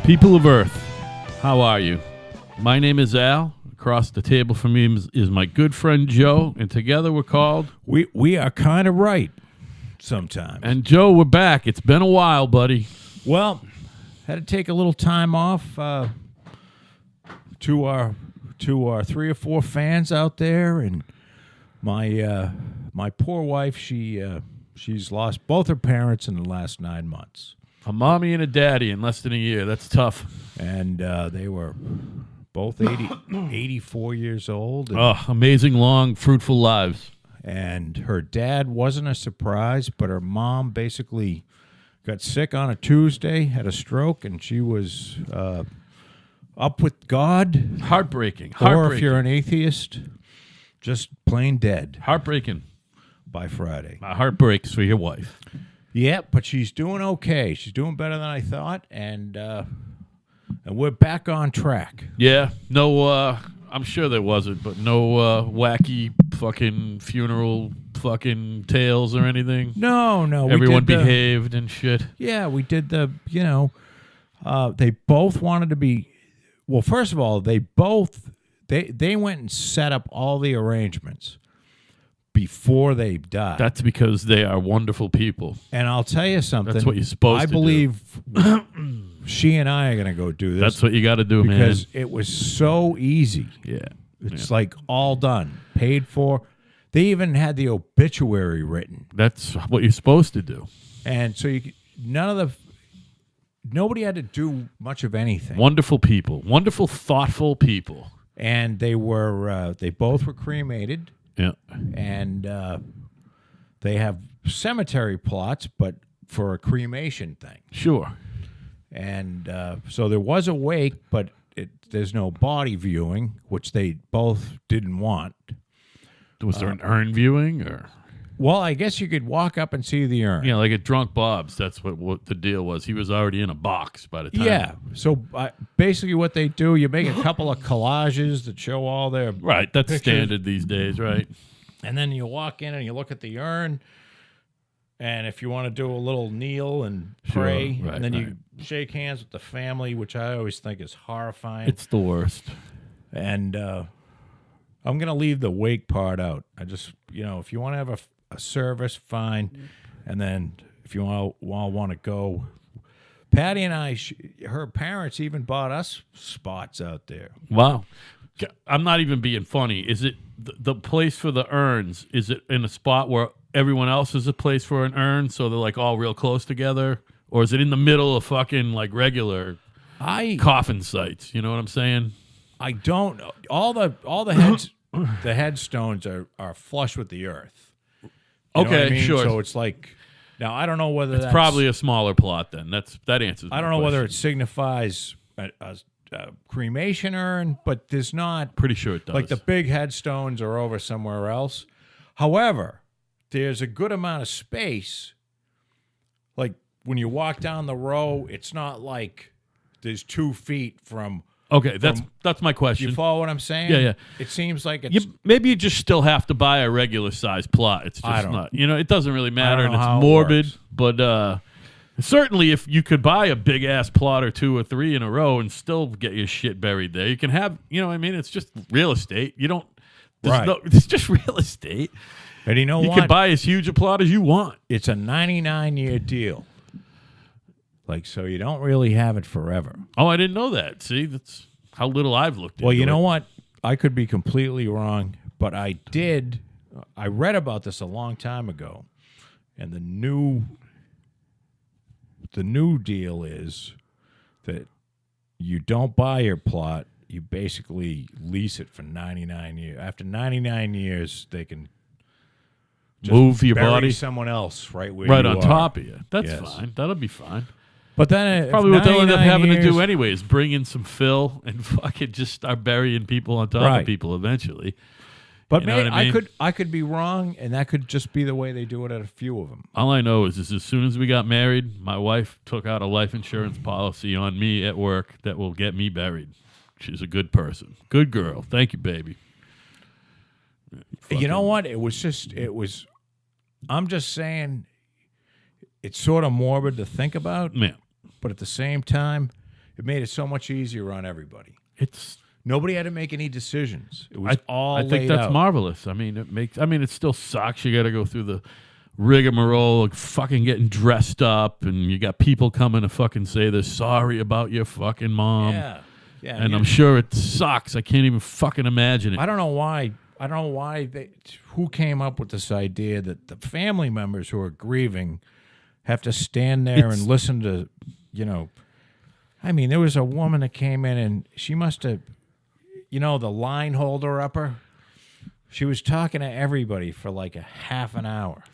People of Earth, how are you? My name is Al. Across the table from me is my good friend Joe, and together we're called... We are kind of right sometimes. And Joe, we're back. It's been a while, buddy. Well, had to take a little time off to our 3 or 4 fans out there, and my poor wife, she's lost both her parents in the last 9 months. A mommy and a daddy in less than a year. That's tough. And they were both 84 years old. Oh, amazing, long, fruitful lives. And her dad wasn't a surprise, but her mom basically got sick on a Tuesday, had a stroke, and she was up with God. Heartbreaking. Or if you're an atheist, just plain dead Heartbreaking. by Friday. My heart breaks for your wife. Yeah, but she's doing okay. She's doing better than I thought, and we're back on track. Yeah, no, I'm sure there wasn't, but no wacky fucking funeral fucking tales or anything. No. Everyone behaved and shit. Yeah, we did they both wanted to be, well, first of all, they went and set up all the arrangements before they died. That's because they are wonderful people. And I'll tell you something. That's what you're supposed to do. I believe she and I are going to go do this. That's what you got to do, man. Because it was so easy. Yeah. It's like all done, paid for. They even had the obituary written. That's what you're supposed to do. And so nobody had to do much of anything. Wonderful people. Wonderful, thoughtful people. And they both were cremated. Yeah. And they have cemetery plots, but for a cremation thing. Sure. And so there was a wake, but there's no body viewing, which they both didn't want. Was there an urn viewing? Or? Well, I guess you could walk up and see the urn. Yeah, like at Drunk Bob's. That's what the deal was. He was already in a box by the time. Yeah. So basically what they do, you make a couple of collages that show all their Right. That's pictures. standard these days, right? And then you walk in and you look at the urn. And if you want to do a little kneel and pray, Sure, right, and then right. you shake hands with the family, which I always think is horrifying. It's the worst. And I'm going to leave the wake part out. I just, if you want to have a service, fine. And then if you all want to go, Patty and I, her parents even bought us spots out there. Wow. I'm not even being funny. Is it the place for the urns? Is it in a spot where everyone else is a place for an urn, so they're like all real close together? Or is it in the middle of fucking like regular coffin sites? You know what I'm saying? I don't know. All the heads, the headstones are flush with the earth. You know what I mean? Sure. So it's like, now I don't know whether that's probably a smaller plot then. That answers. I don't know whether it signifies a cremation urn, but there's not. Pretty sure it does. Like the big headstones are over somewhere else. However, there's a good amount of space. Like when you walk down the row, it's not like there's 2 feet from. Okay, that's my question. You follow what I'm saying? Yeah. It seems like it's. Maybe you just still have to buy a regular size plot. It's just not. It doesn't really matter, and it's morbid. But certainly, if you could buy a big ass plot or 2 or 3 in a row and still get your shit buried there, you can have. You know what I mean? It's just real estate. You don't. It's just real estate. And you know what? You can buy as huge a plot as you want. It's a 99-year deal. Like, so you don't really have it forever. Oh, I didn't know that. See, that's how little I've looked into it. Well, you know what? I could be completely wrong, but I read about this a long time ago, and the new deal is that you don't buy your plot, you basically lease it for 99 years. After 99 years, they can just move your bury body someone else right where you on are. top of you. That's Yes. fine. That'll be fine. But then Probably what they'll end up having to do years, anyway is bring in some fill and fucking just start burying people on top of people eventually. But You know maybe what I mean? I could be wrong, and that could just be the way they do it at a few of them. All I know is as soon as we got married, my wife took out a life insurance policy on me at work that will get me buried. She's a good person. Good girl. Thank you, baby. You know what? I'm just saying it's sort of morbid to think about. Yeah. But at the same time, it made it so much easier on everybody. It's Nobody had to make any decisions. It was all laid out. I think that's marvelous. I mean, it still sucks. You got to go through the rigmarole of fucking getting dressed up, and you got people coming to fucking say they're sorry about your fucking mom. Yeah. And I'm sure it sucks. I can't even fucking imagine it. I don't know why. Who came up with this idea that the family members who are grieving have to stand there and listen to, I mean, there was a woman that came in and she must have, the line holder upper. She was talking to everybody for like a half an hour.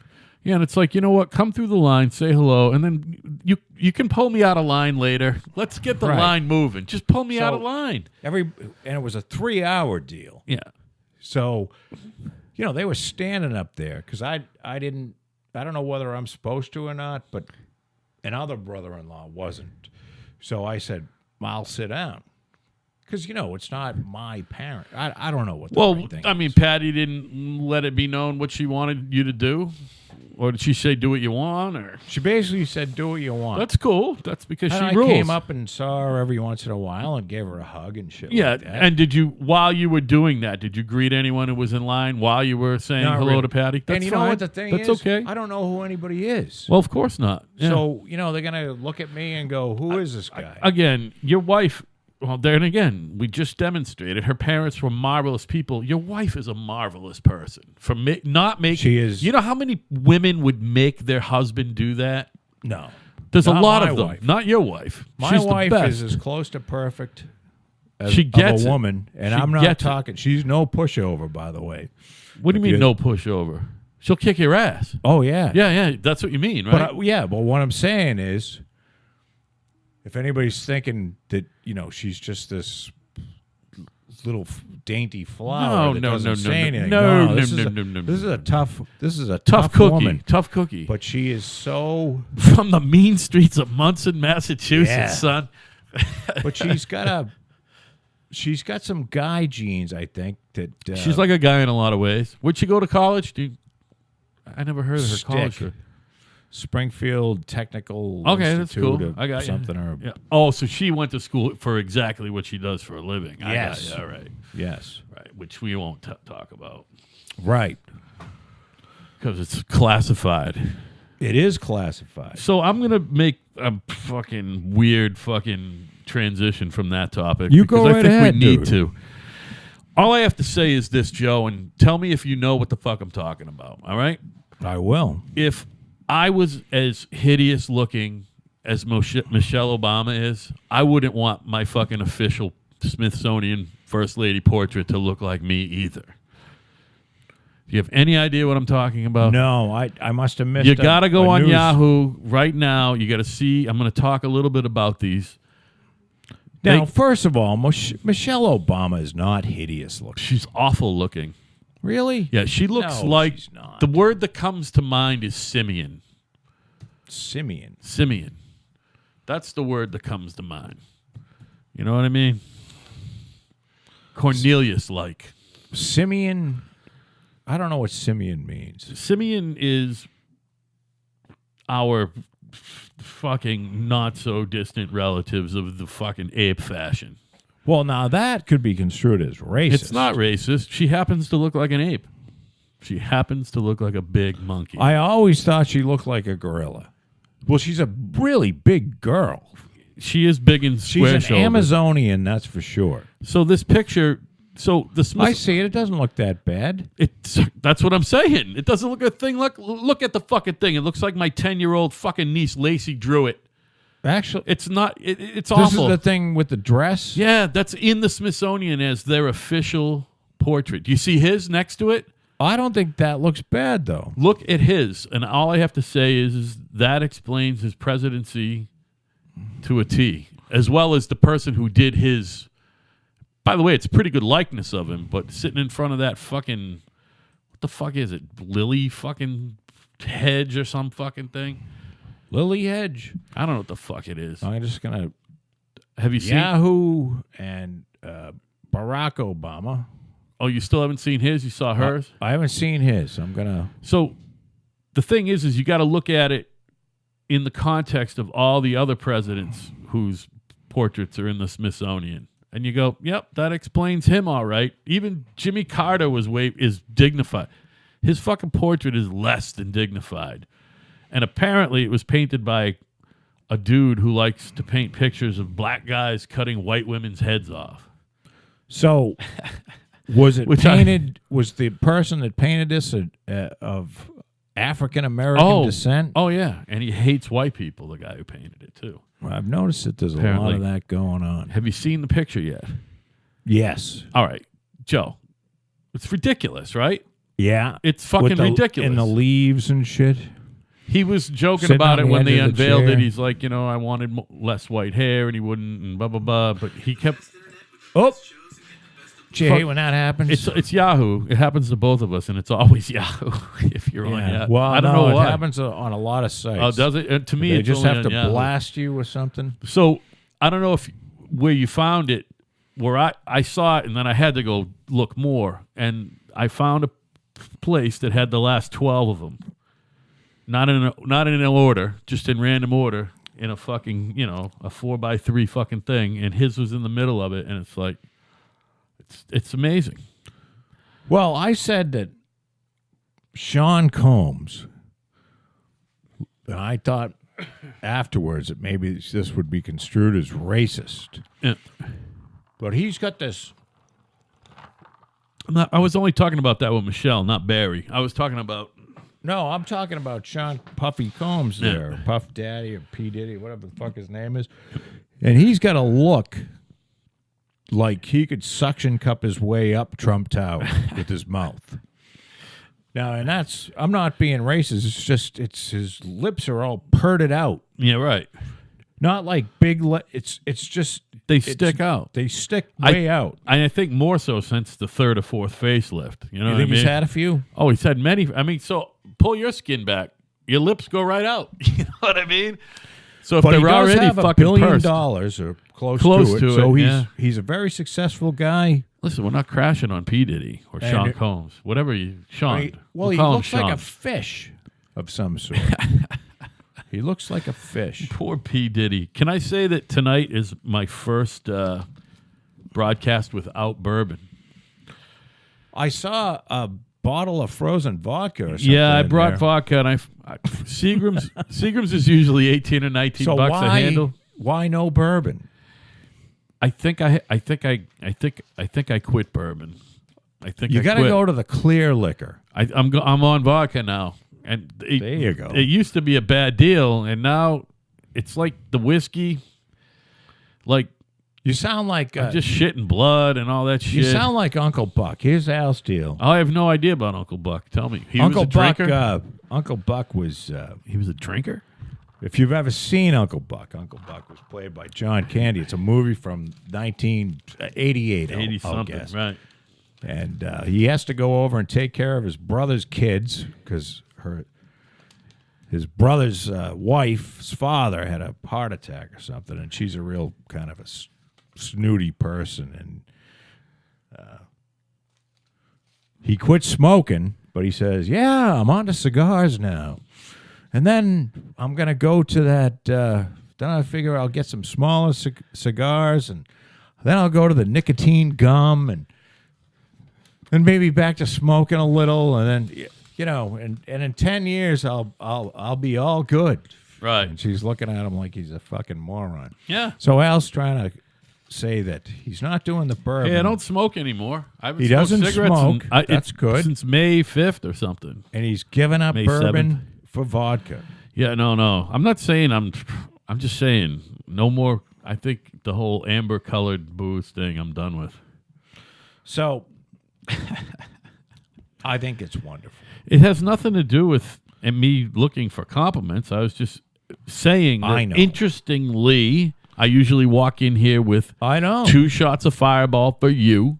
Yeah, and it's like, you know what? Come through the line, say hello, and then you can pull me out of line later. Let's get the line moving. Just pull me out of line. And it was a 3-hour deal. Yeah. So, they were standing up there because I don't know whether I'm supposed to or not, but another brother-in-law wasn't. So I said, I'll sit down. Because, it's not my parent. I don't know what the right thing is. Patty didn't let it be known what she wanted you to do? Or did she say, do what you want? Or she basically said, do what you want. That's cool. That's because and she rules. I came up and saw her every once in a while and gave her a hug and shit like that. And while you were doing that, did you greet anyone who was in line while you were saying hello to Patty? That's fine. Know what the thing is? That's okay. I don't know who anybody is. Well, of course not. Yeah. So, they're going to look at me and go, who is this guy? Again, your wife... Well, then again, we just demonstrated her parents were marvelous people. Your wife is a marvelous person for not making. She is. You know how many women would make their husband do that? No, there's a lot of them. Wife. Not your wife. My wife is as close to perfect as she gets a woman, and I'm not talking. She's no pushover, by the way. What do you mean no pushover? She'll kick your ass. Oh yeah, yeah. That's what you mean, right? But what I'm saying is, if anybody's thinking that she's just this little dainty flower that doesn't say anything. No. This is a tough cookie. Woman. Tough cookie. But she is so from the mean streets of Munson, Massachusetts, son. But she's got some guy genes, I think. That she's like a guy in a lot of ways. Would she go to college? I never heard of her college. Springfield Technical Institute. That's cool. I got something. Yeah. Oh, so she went to school for exactly what she does for a living. Yes. All right. Yes. Right. Which we won't talk about. Right. Because it's classified. It is classified. So I'm gonna make a fucking weird fucking transition from that topic. You go right ahead, we need to. All I have to say is this, Joe, and tell me if you know what the fuck I'm talking about. All right. I will. If I was as hideous looking as Michelle Obama is, I wouldn't want my fucking official Smithsonian First Lady portrait to look like me either. Do you have any idea what I'm talking about? No, I must have missed. You got to go on Yahoo right now. You got to see. I'm going to talk a little bit about these. Now, first of all, Michelle Obama is not hideous looking. She's awful looking. Really? Yeah, she looks like the word that comes to mind is simian. Simian. That's the word that comes to mind. You know what I mean? Cornelius-like. Simian. I don't know what simian means. Simian is our fucking not so distant relatives of the fucking ape fashion. Well, now that could be construed as racist. It's not racist. She happens to look like an ape. She happens to look like a big monkey. I always thought she looked like a gorilla. Well, she's a really big girl. She is big and square She's an Amazonian, that's for sure. So this picture, I see it. It doesn't look that bad. That's what I'm saying. It doesn't look a thing. Look at the fucking thing. It looks like my 10-year-old fucking niece Lacey drew it. Actually, it's not. It's awful. This is the thing with the dress? Yeah, that's in the Smithsonian as their official portrait. Do you see his next to it? I don't think that looks bad, though. Look at his. And all I have to say is that explains his presidency to a T, as well as the person who did his. By the way, it's a pretty good likeness of him, but sitting in front of that fucking. What the fuck is it? Lily fucking Hedge or some fucking thing? Lily Hedge. I don't know what the fuck it is. I'm just going to. Have you seen Yahoo and Barack Obama. Oh, you still haven't seen his? You saw hers? I haven't seen his. I'm going to. So the thing is you got to look at it in the context of all the other presidents whose portraits are in the Smithsonian. And you go, yep, that explains him all right. Even Jimmy Carter is dignified. His fucking portrait is less than dignified. And apparently it was painted by a dude who likes to paint pictures of black guys cutting white women's heads off. So was it painted, was the person that painted this of African-American descent? Oh, yeah. And he hates white people, the guy who painted it, too. Well, I've noticed that there's a lot of that going on. Have you seen the picture yet? Yes. All right. Joe, it's ridiculous, right? Yeah. It's fucking ridiculous. And the leaves and shit. He was joking about it when they unveiled it. He's like, I wanted less white hair, and he wouldn't, and blah, blah, blah. But he kept... Oh! Do you hate when that happens? It's Yahoo. It happens to both of us, and it's always Yahoo if you're on Yahoo. Well, I don't know why. It happens on a lot of sites. Oh, does it? To me, they it's just only have to Yahoo. blast you with something. So I don't know where you found it, where I saw it, and then I had to go look more, and I found a place that had the last 12 of them, not in order, just in random order, in a fucking a 4x3 fucking thing, and his was in the middle of it, and it's like. It's amazing. Well, I said that Sean Combs, and I thought afterwards that maybe this would be construed as racist. Yeah. But he's got this. I was only talking about that with Michelle, not Barry. I was talking about... No, I'm talking about Sean Puffy Combs there, Puff Daddy or P. Diddy, whatever the fuck his name is. And he's got a look... like he could suction cup his way up Trump Tower with his mouth. Now, and I'm not being racist. It's just, his lips are all purted out. Yeah, right. Not like big, it's just. They stick out. They stick way out. And I think more so since the third or fourth facelift. You know what I mean? He's had a few? Oh, he's had many. I mean, so pull your skin back. Your lips go right out. You know what I mean? So if they're already fucking $1 billion pursed, or close to it. So he's a very successful guy. Listen, we're not crashing on P. Diddy or Sean Combs, whatever Sean. Well, he looks like a fish of some sort. He looks like a fish. Poor P. Diddy. Can I say that tonight is my first broadcast without bourbon? I saw a bottle of frozen vodka or something. Yeah, I brought vodka, and Seagram's is usually 18 or 19 bucks a handle. Why no bourbon? I think I quit bourbon. I think you got to go to the clear liquor. I'm on vodka now, and there you go. It used to be a bad deal, and now it's like the whiskey. Like you sound like just shitting blood and all that shit. You sound like Uncle Buck. Here's Al's deal. I have no idea about Uncle Buck. Tell me, Uncle was a Buck. drinker? Uncle Buck was. He was a drinker. If you've ever seen Uncle Buck was played by John Candy. It's a movie from 1988. 80-something, right. And he has to go over and take care of his brother's kids because his brother's wife's father had a heart attack or something, and she's a real kind of a snooty person. And he quit smoking, but he says, yeah, I'm on to cigars now. And then I'm going to go to that, then I figure I'll get some smaller cigars, and then I'll go to the nicotine gum, and then maybe back to smoking a little, and then, and in 10 years, I'll be all good. Right. And she's looking at him like he's a fucking moron. Yeah. So Al's trying to say that he's not doing the bourbon. Hey, I don't smoke anymore. He doesn't smoke. That's good. Since May 5th or something. And he's given up May bourbon 7th. For vodka. Yeah, no. I'm not saying I'm just saying no more. I think the whole amber colored booze thing I'm done with. So I think it's wonderful. It has nothing to do with me looking for compliments. I was just saying that interestingly, I usually walk in here with 2 shots of Fireball for you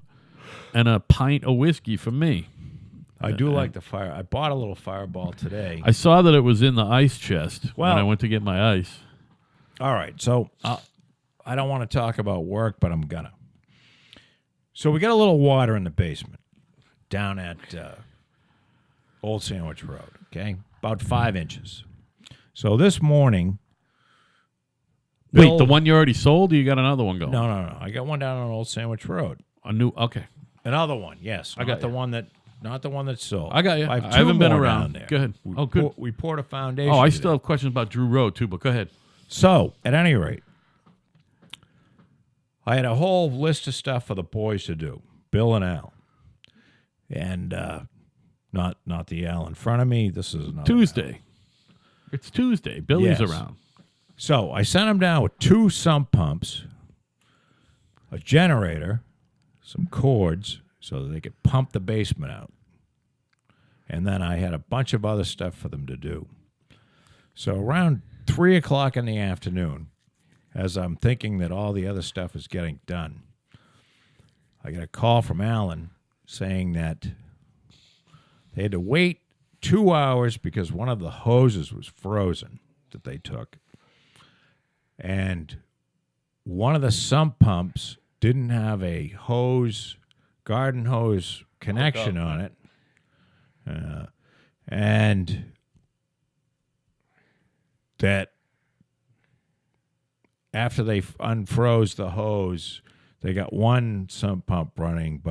and a pint of whiskey for me. I do like the fire. I bought a little Fireball today. I saw that it was in the ice chest when I went to get my ice. All right, so I don't want to talk about work, but I'm gonna. So we got a little water in the basement down at Old Sandwich Road, okay? About 5 inches. So this morning, Wait, the one you already sold, or you got another one going? No. I got one down on Old Sandwich Road. Okay. Another one, yes. I got not the one that's sold. I got you. I I haven't been around. there. Go ahead. Good. We poured a foundation. Oh, I today. still have questions about Drew Road, too, but go ahead. So, at any rate, I had a whole list of stuff for the boys to do, Bill and Al. And not the Al in front of me. This is another Tuesday. Al. It's Tuesday. Billy's around. So I sent them down with 2 sump pumps, a generator, some cords so that they could pump the basement out. And then I had a bunch of other stuff for them to do. So around 3 o'clock in the afternoon, as I'm thinking that all the other stuff is getting done, I got a call from Alan saying that they had to wait 2 hours because one of the hoses was frozen that they took. And one of the sump pumps didn't have a garden hose connection on it. And that after they unfroze the hose, they got one sump pump running,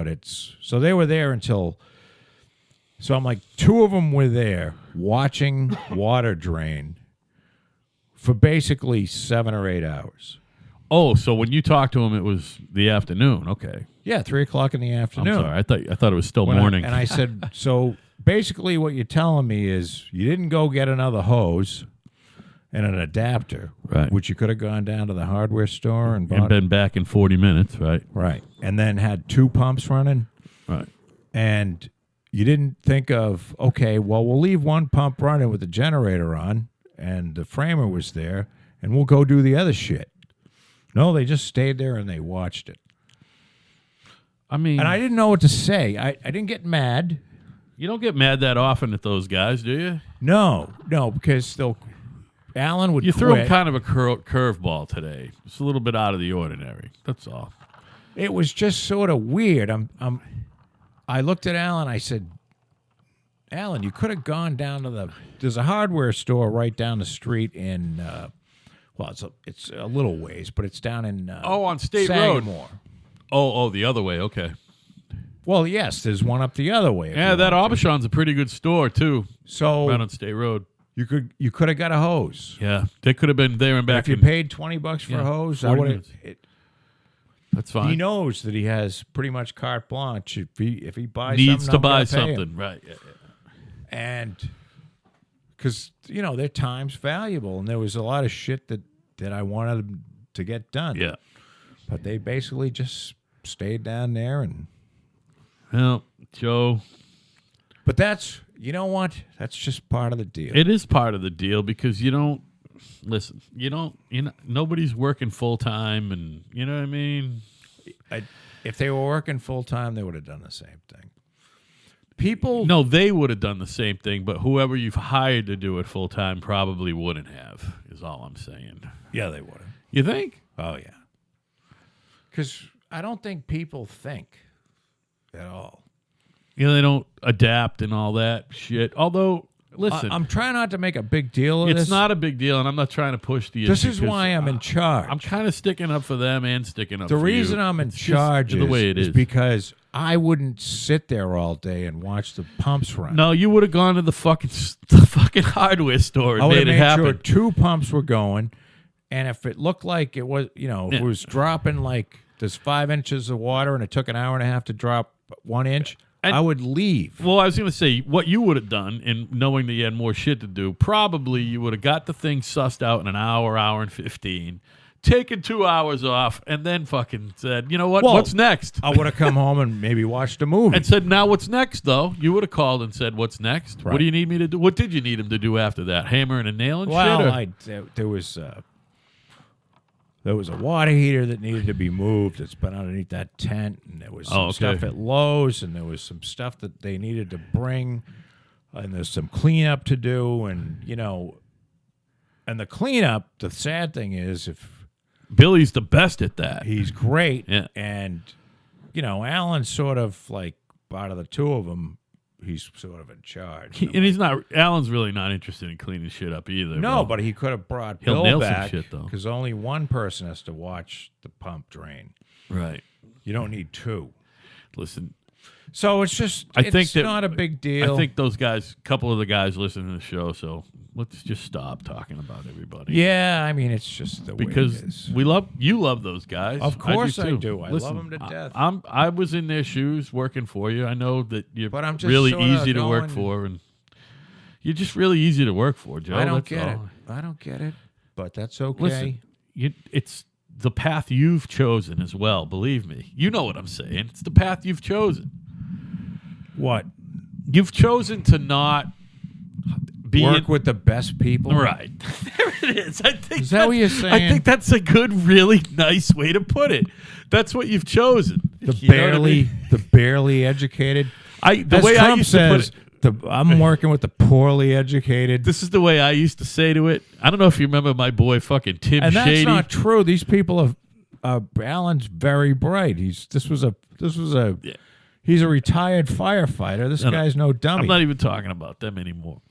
so they were there until, so I'm like, 2 of them were there watching water drain for basically 7 or 8 hours. Oh, so when you talked to him, it was the afternoon. Okay. Yeah, 3 o'clock in the afternoon. I'm sorry. I thought it was still morning. And I said, so basically what you're telling me is you didn't go get another hose and an adapter, right? Which you could have gone down to the hardware store and been back in 40 minutes, right? Right. And then had 2 pumps running. Right. And you didn't think of, okay, well, we'll leave one pump running with the generator on and the framer was there and we'll go do the other shit. No, they just stayed there and they watched it. I mean... And I didn't know what to say. I didn't get mad. You don't get mad that often at those guys, do you? No, because Alan would You quit. threw him kind of a curveball today. It's a little bit out of the ordinary. That's all. It was just sort of weird. I looked at Alan. I said, Alan, you could have gone down to there's a hardware store right down the street in, it's a little ways, but it's down in on State Sagamore. Road. Oh, the other way. Okay. Well, yes, there's one up the other way. Yeah, that Aubuchon's a pretty good store too. So right on State Road. You could have got a hose. Yeah, they could have been there and back. If you paid $20 for a hose, I would have. That's fine. He knows that he has pretty much carte blanche if he buys needs something, to buy something, right? Yeah. And because their time's valuable, and there was a lot of shit that I wanted them to get done. Yeah, but they basically just stayed down there and. Well, Joe. But that's, you know what? That's just part of the deal. It is part of the deal because nobody's working full time, and you know what I mean? If they were working full time, they would have done the same thing. No, they would have done the same thing, but whoever you've hired to do it full time probably wouldn't have, is all I'm saying. Yeah, they would have. You think? Oh, yeah. Because I don't think people think at all. They don't adapt and all that shit. Although, listen. I'm trying not to make a big deal of this. It's not a big deal, and I'm not trying to push the issue. This is why I'm in charge. I'm kind of sticking up for them and sticking up for you. The reason I'm in charge the way it is because I wouldn't sit there all day and watch the pumps run. No, you would have gone to the fucking hardware store and made it happen. Sure 2 pumps were going, and if it looked like it was, if it was dropping like there's 5 inches of water and it took an hour and a half to drop 1 inch, I would leave. Well, I was going to say, what you would have done, in knowing that you had more shit to do, probably you would have got the thing sussed out in an hour and 15, taken 2 hours off, and then fucking said, you know what, what's next? I would have come home and maybe watched a movie. And said, now what's next, though? You would have called and said, what's next? Right. What do you need me to do? What did you need him to do after that? Hammer and a nail and shit? Well, there was a water heater that needed to be moved. It's been underneath that tent, and there was some stuff at Lowe's, and there was some stuff that they needed to bring, and there's some cleanup to do, and and the cleanup. The sad thing is, if Billy's the best at that, he's great, yeah. And Alan's sort of like out of the 2 of them, he's sort of in charge. And he's not. Alan's really not interested in cleaning shit up either. No, but he could have brought He'll Bill nail back some shit though, because only one person has to watch the pump drain. Right. You don't need two. Listen. So it's just. It's not a big deal. I think those guys, a couple of the guys, listen to the show. So let's just stop talking about everybody. Yeah, I mean it's just the way it is. You love those guys. Of course I do. I love them to death. I was in their shoes working for you. I know that you're but I'm just really easy to work for, and you're just really easy to work for, Joe. I don't get it. I don't get it, but that's okay. Listen, it's the path you've chosen as well. Believe me, you know what I'm saying. It's the path you've chosen. What? You've chosen to not work with the best people. Right. There it is. Is that what you're saying? I think that's a good, really nice way to put it. That's what you've chosen. The barely educated. The way Trump says, I'm working with the poorly educated. This is the way I used to say to it. I don't know if you remember my boy fucking Tim and Shady. That's not true. These people Alan's very bright. This was a Yeah. He's a retired firefighter. This guy's no dummy. I'm not even talking about them anymore.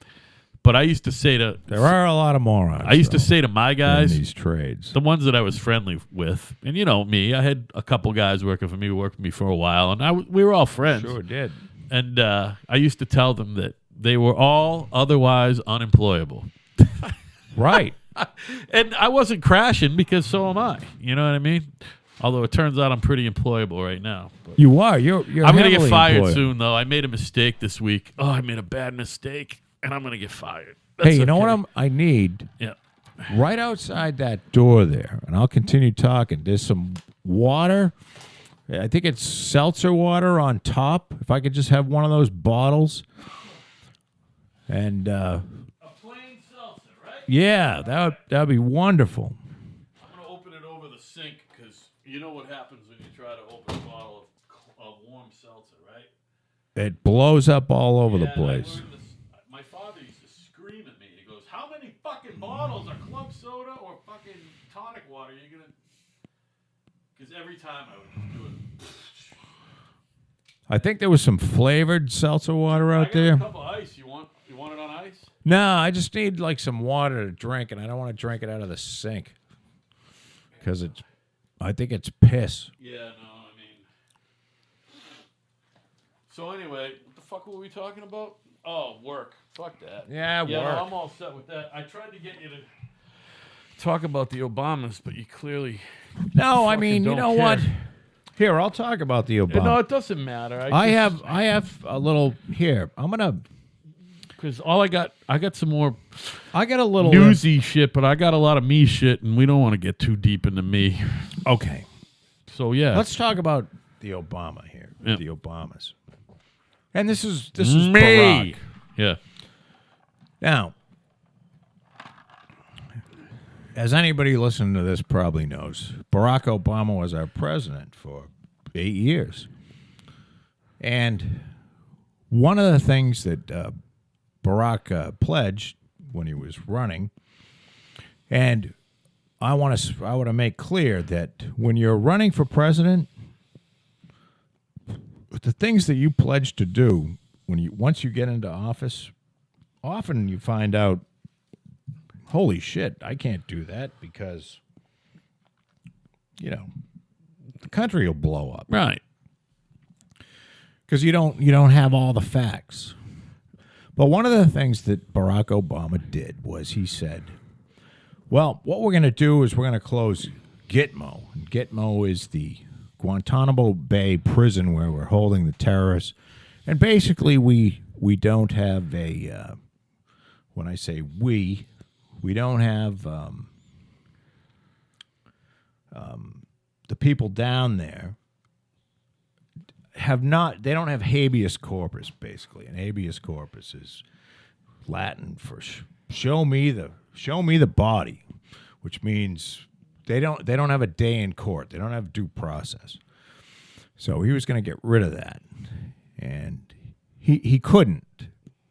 But I used to say to... There are a lot of morons. I used to say to my guys... in these trades. The ones that I was friendly with. And you know me. I had a couple guys working for me who worked with me for a while. And we were all friends. Sure did. And I used to tell them that they were all otherwise unemployable. Right. And I wasn't crashing because so am I. You know what I mean? Although it turns out I'm pretty employable right now. But you are. You're I'm going to get fired employable. soon, though. I made a mistake this week. Oh, I made a bad mistake, and I'm going to get fired. Hey, you know what I need? Yeah. Right outside that door there, and I'll continue talking. There's some water. I think it's seltzer water on top. If I could just have one of those bottles. And a plain seltzer, right? Yeah, that would be wonderful. I'm going to open it over the sink because you know what happens when you try to open a bottle of warm seltzer, right? It blows up all over the place. My father used to scream at me. He goes, "How many fucking bottles of club soda or fucking tonic water are you going to..." Because every time I would just do it. I think there was some flavored seltzer water out there. A cup of ice. You want it on ice? No, I just need like some water to drink, and I don't want to drink it out of the sink because I think it's piss. Yeah, no, I mean. So anyway, what the fuck were we talking about? Oh, work. Fuck that. Yeah, work. No, I'm all set with that. I tried to get you to talk about the Obamas, but you clearly. No, I mean, you know care. what? Here, I'll talk about the Obama. No, it doesn't matter. I have a little here. I'm gonna because I got some more. I got a little newsy shit, but I got a lot of me shit, and we don't want to get too deep into me. Okay, so yeah, let's talk about the Obama here. Yep. The Obamas, and this is me. Barack. Yeah. Now, as anybody listening to this probably knows, Barack Obama was our president for 8 years. And one of the things that Barack pledged when he was running, and I want to make clear that when you're running for president, the things that you pledge to do once you get into office, often you find out, holy shit, I can't do that because, the country will blow up. Right. Because you don't have all the facts. But one of the things that Barack Obama did was he said, well, what we're going to do is we're going to close Gitmo. And Gitmo is the Guantanamo Bay prison where we're holding the terrorists. And basically we don't have a, when I say we don't have the people down there they don't have habeas corpus, basically. And habeas corpus is Latin for show me the body, which means they don't have a day in court. They don't have due process. So he was going to get rid of that. And he couldn't.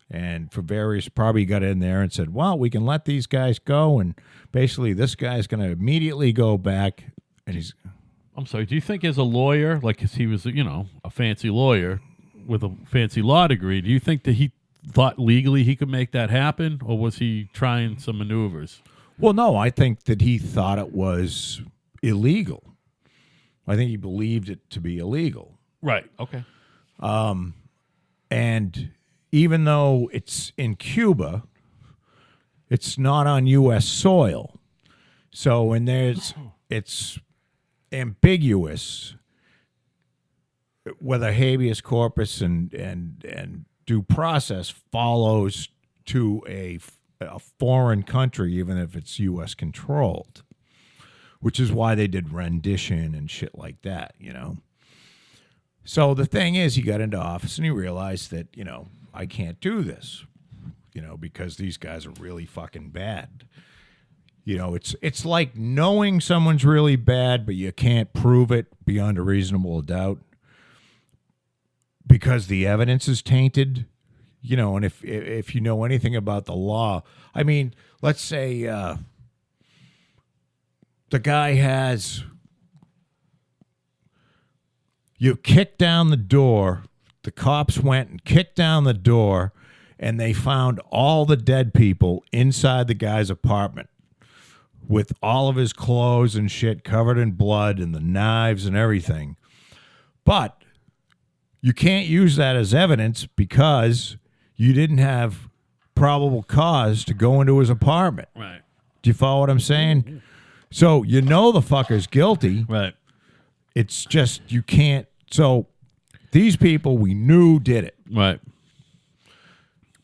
And for various, probably got in there and said, well, we can let these guys go. And basically this guy's going to immediately go back. And I'm sorry, do you think as a lawyer, like 'cause he was, a fancy lawyer, with a fancy law degree. Do you think that he thought legally he could make that happen, or was he trying some maneuvers? Well, no, I think that he thought it was illegal. I think he believed it to be illegal. Right. Okay. And even though it's in Cuba, it's not on U.S. soil. So when it's ambiguous whether habeas corpus and due process follows to a foreign country, even if it's U.S. controlled, which is why they did rendition and shit like that, you know. So the thing is, he got into office and he realized that, you know, I can't do this, you know, because these guys are really fucking bad. You know, it's like knowing someone's really bad, but you can't prove it beyond a reasonable doubt because the evidence is tainted. You know, and if you know anything about the law, I mean, let's say the guy has, you kicked down the door, the cops went and kicked down the door, and they found all the dead people inside the guy's apartment with all of his clothes and shit covered in blood and the knives and everything. But you can't use that as evidence because you didn't have probable cause to go into his apartment. Right. Do you follow what I'm saying? So you know the fucker's guilty. Right. It's just you can't. So these people we knew did it. Right.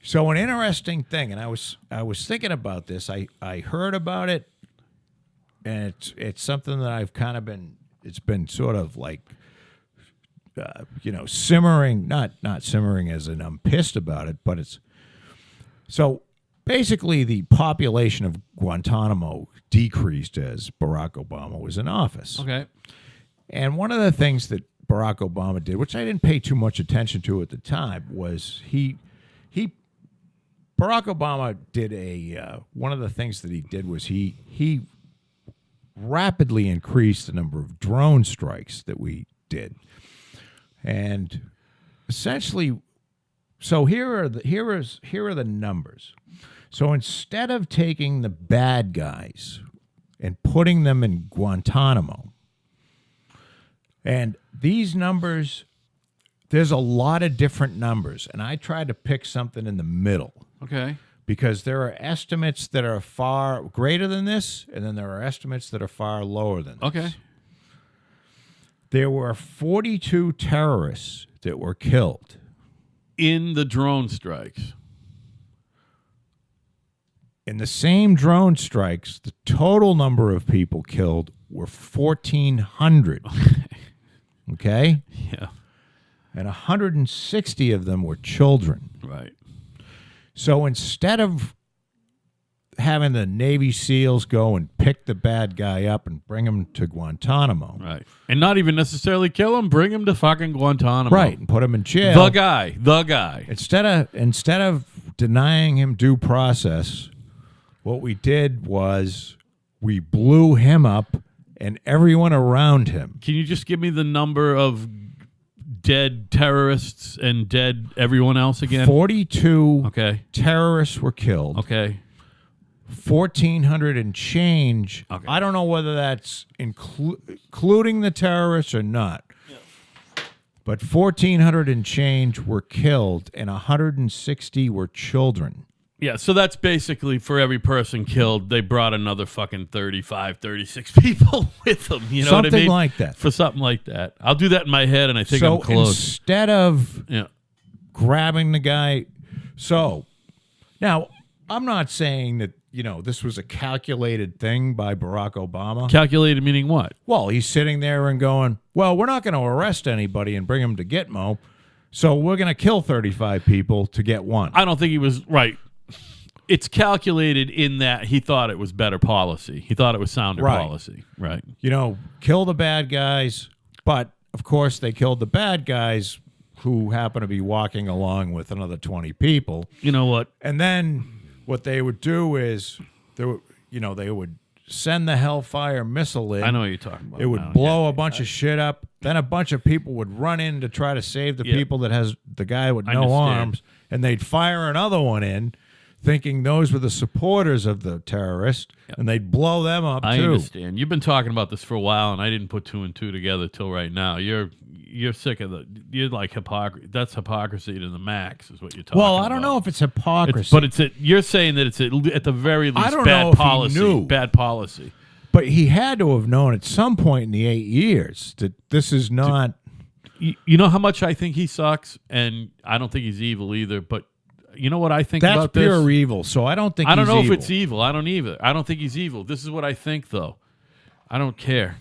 So an interesting thing, and I was thinking about this. I heard about it, and it's something that I've kind of been. It's been sort of like, you know, simmering. Not simmering as in I'm pissed about it, but it's so basically the population of Guantanamo decreased as Barack Obama was in office. Okay. And one of the things that Barack Obama did, which I didn't pay too much attention to at the time, was Barack Obama did one of the things that he did was he rapidly increased the number of drone strikes that we did. And essentially, so here are the numbers. So instead of taking the bad guys and putting them in Guantanamo, and these numbers, there's a lot of different numbers, and I tried to pick something in the middle. Okay. Because there are estimates that are far greater than this, and then there are estimates that are far lower than this. Okay. There were 42 terrorists that were killed. In the drone strikes. In the same drone strikes, the total number of people killed were 1,400. Okay? Yeah. And 160 of them were children. Right. So instead of having the Navy SEALs go and pick the bad guy up and bring him to Guantanamo. Right. And not even necessarily kill him, bring him to fucking Guantanamo. Right, and put him in jail. The guy. Instead of denying him due process, what we did was we blew him up and everyone around him. Can you just give me the number of dead terrorists and dead everyone else again? 42 Okay. terrorists were killed. Okay. 1,400 and change. Okay. I don't know whether that's including the terrorists or not. Yeah. But 1,400 and change were killed and 160 were children. Yeah, so that's basically for every person killed, they brought another fucking 35, 36 people with them. You know something what I mean? Like that. For something like that. I'll do that in my head, and I think so I'm close. Instead of grabbing the guy. So now, I'm not saying that, you know, this was a calculated thing by Barack Obama. Calculated meaning what? Well, he's sitting there and going, well, we're not going to arrest anybody and bring him to Gitmo, so we're going to kill 35 people to get one. I don't think he was right. It's calculated in that he thought it was better policy. He thought it was sounder policy. Right. You know, kill the bad guys, but, of course, they killed the bad guys who happen to be walking along with another 20 people. You know what? And then what they would do is they would send the Hellfire missile in. I know what you're talking about. It would blow a bunch of shit up. Then a bunch of people would run in to try to save the people that has the guy with no arms, and they'd fire another one in, thinking those were the supporters of the terrorist, and they'd blow them up too. I understand. You've been talking about this for a while, and I didn't put 2 and 2 together till right now. You're sick of you're like hypocrisy. That's hypocrisy to the max, is what you're talking about. Well, I don't know if it's hypocrisy, but you're saying that it's at the very least bad policy. Bad policy. But he had to have known at some point in the 8 years that this is not. You know how much I think he sucks, and I don't think he's evil either. But you know what I think about this? That's pure evil. So I don't think. I don't know if it's evil. I don't either. I don't think he's evil. This is what I think, though. I don't care.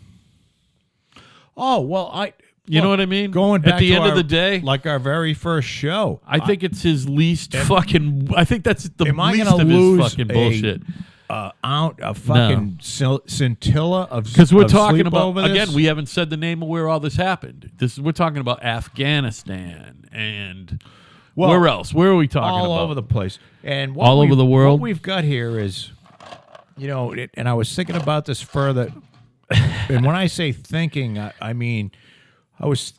Oh well, you know what I mean? Going back at the end of the day, like our very first show, I think it's his least fucking. I think that's the least of his fucking bullshit. A fucking scintilla of because we're talking about this? Again. We haven't said the name of where all this happened. We're talking about Afghanistan and where else? Where are we talking about? All over the place and all over the world. What we've got here is, and I was thinking about this further. And when I say thinking, I mean. I was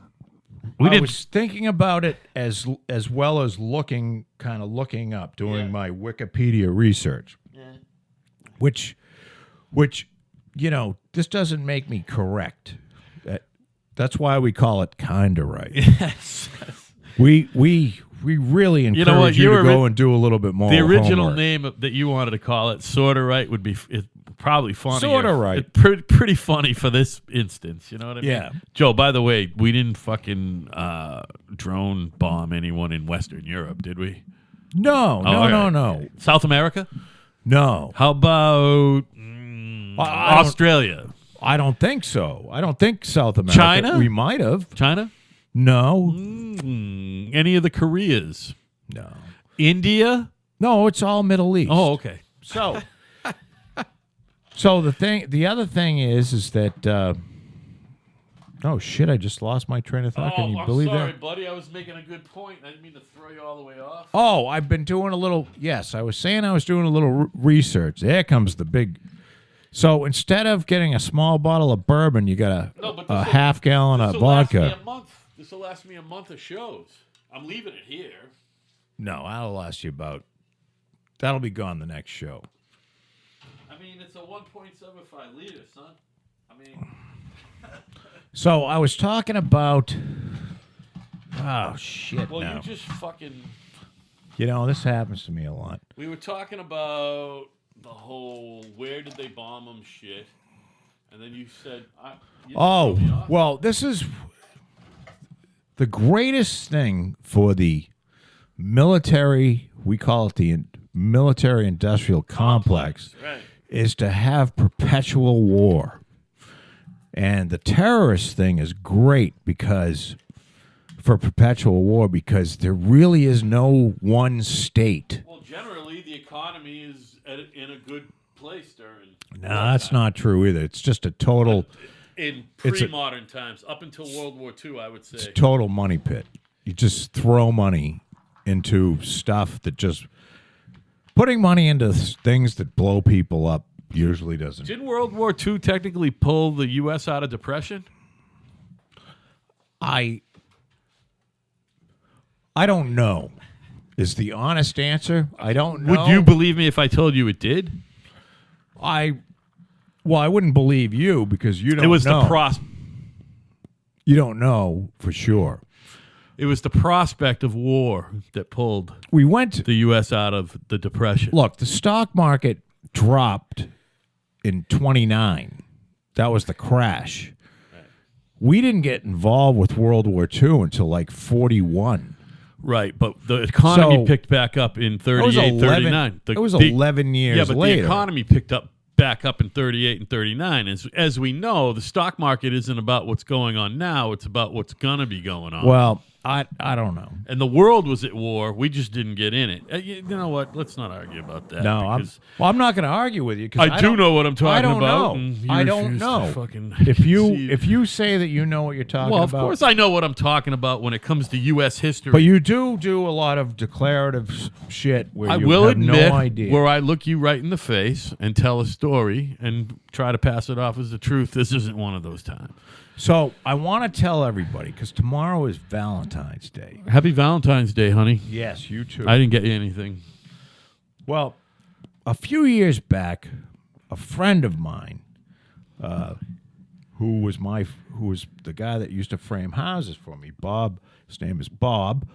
thinking about it as well as looking up, doing my Wikipedia research, which this doesn't make me correct. That's why we call it kinda right. Yes. We really encourage you to go and do a little bit more. The original homework. name that you wanted to call it, sorta right, would be probably funny. Sorta right. Pretty funny for this instance. You know what I mean? Yeah. Joe, by the way, we didn't fucking drone bomb anyone in Western Europe, did we? No. South America? No. How about Australia? I don't think so. I don't think South America. China? We might have. China? No. Any of the Koreas? No. India? No, it's all Middle East. Oh, okay. So the other thing is that oh shit! I just lost my train of thought. Can you believe that? I'm sorry, buddy. I was making a good point. I didn't mean to throw you all the way off. Oh, I've been doing a little. Yes, I was saying I was doing a little research. There comes the big. So instead of getting a small bottle of bourbon, you got a half gallon of vodka. This will last me a month of shows. I'm leaving it here. No, that'll last you about. That'll be gone the next show. I mean, it's a 1.75 liter, son. I mean. So I was talking about. Oh shit! Well, no. you just fucking. This happens to me a lot. We were talking about the whole where did they bomb them shit, and then you said. Well, this is the greatest thing for the military. We call it the military-industrial complex. Right. Is to have perpetual war. And the terrorist thing is great for perpetual war because there really is no one state. Well, generally, the economy is in a good place during. No, that's not true either. It's just a total. In pre-modern times, up until World War II, I would say. It's a total money pit. You just throw money into stuff that just. Putting money into things that blow people up usually doesn't. Didn't World War II technically pull the U.S. out of depression? I don't know. Is the honest answer? I don't know. Would you believe me if I told you it did? I wouldn't believe you because you don't know. It was the You don't know for sure. It was the prospect of war that pulled the U.S. out of the depression. Look, the stock market dropped in 29. That was the crash. Right. We didn't get involved with World War II until like 41. Right, but the economy picked back up in 38, 39. It was 11 years later. Yeah, but the economy picked up back up in 38 and 39. As we know, the stock market isn't about what's going on now. It's about what's going to be going on. Well, I don't know. And the world was at war. We just didn't get in it. You know what? Let's not argue about that. No, I'm not going to argue with you. I do know what I'm talking about. I don't know. If you say that you know what you're talking about. Well, of course I know what I'm talking about when it comes to U.S. history. But you do a lot of declarative shit where I you will have admit no idea. Where I look you right in the face and tell a story and try to pass it off as the truth. This isn't one of those times. So I want to tell everybody, because tomorrow is Valentine's Day. Happy Valentine's Day, honey. Yes, you too. I didn't get you anything. Well, a few years back, a friend of mine, who was the guy that used to frame houses for me, Bob. His name is Bob,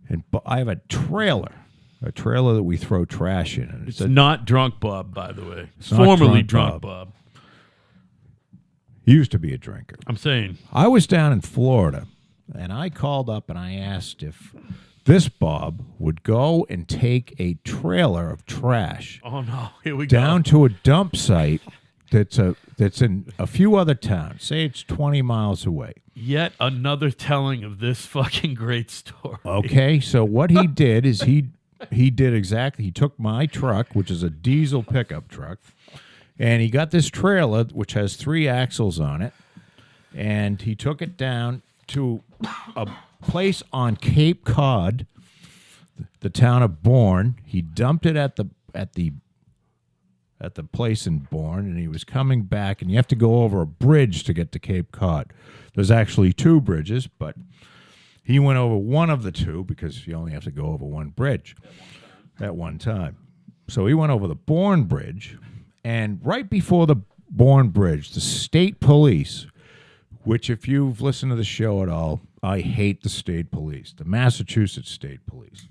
and I have a trailer that we throw trash in. And it's not Drunk Bob, by the way. It's formerly Drunk Bob. He used to be a drinker. I'm saying. I was down in Florida, and I called up and I asked if this Bob would go and take a trailer of trash. Oh no! Here we go. Down to a dump site that's in a few other towns. Say it's 20 miles away. Yet another telling of this fucking great story. Okay, so what he did is he took my truck, which is a diesel pickup truck. And he got this trailer, which has 3 axles on it, and he took it down to a place on Cape Cod, the town of Bourne. He dumped it at the place in Bourne, and he was coming back, and you have to go over a bridge to get to Cape Cod. There's actually 2 bridges, but he went over one of the 2 because you only have to go over one bridge at one time. So he went over the Bourne Bridge. And right before the Bourne Bridge, the state police, which if you've listened to the show at all, I hate the state police, the Massachusetts state police.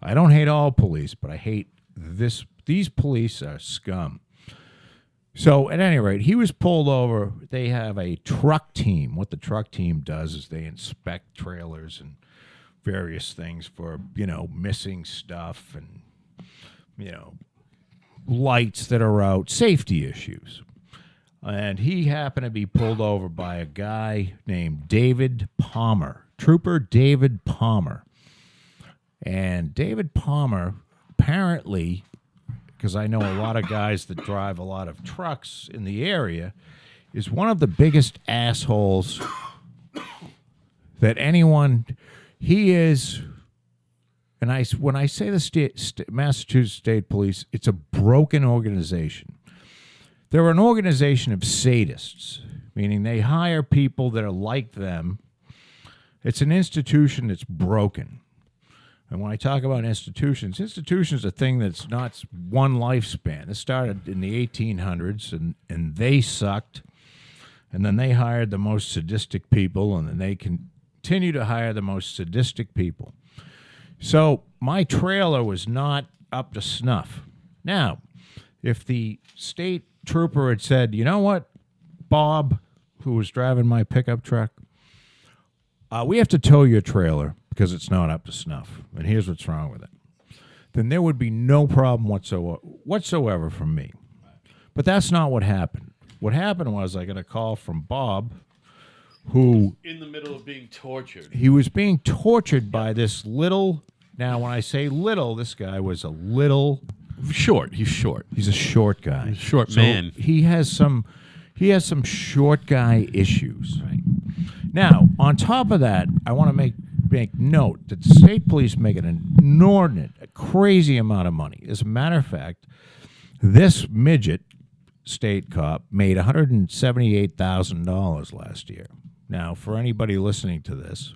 I don't hate all police, but I hate this. These police are scum. So at any rate, he was pulled over. They have a truck team. What the truck team does is they inspect trailers and various things for, missing stuff and, lights that are out, safety issues. And he happened to be pulled over by a guy named David Palmer, Trooper David Palmer. And David Palmer, apparently, because I know a lot of guys that drive a lot of trucks in the area, is one of the biggest assholes that anyone... He is... And when I say the Massachusetts State Police, it's a broken organization. They're an organization of sadists, meaning they hire people that are like them. It's an institution that's broken. And when I talk about institutions are a thing that's not one lifespan. This started in the 1800s, and they sucked. And then they hired the most sadistic people, and then they continue to hire the most sadistic people. So my trailer was not up to snuff. Now, if the state trooper had said, you know what, Bob, who was driving my pickup truck, we have to tow your trailer because it's not up to snuff, and here's what's wrong with it, then there would be no problem whatsoever from me. But that's not what happened. What happened was I got a call from Bob, who... in the middle of being tortured. He was being tortured by this little... Now, when I say little, this guy was a little... Short. He's short. He's a short guy. He's a short man. He has some short guy issues. Right. Now, on top of that, I want to make note that the state police make an inordinate, a crazy amount of money. As a matter of fact, this midget state cop made $178,000 last year. Now, for anybody listening to this,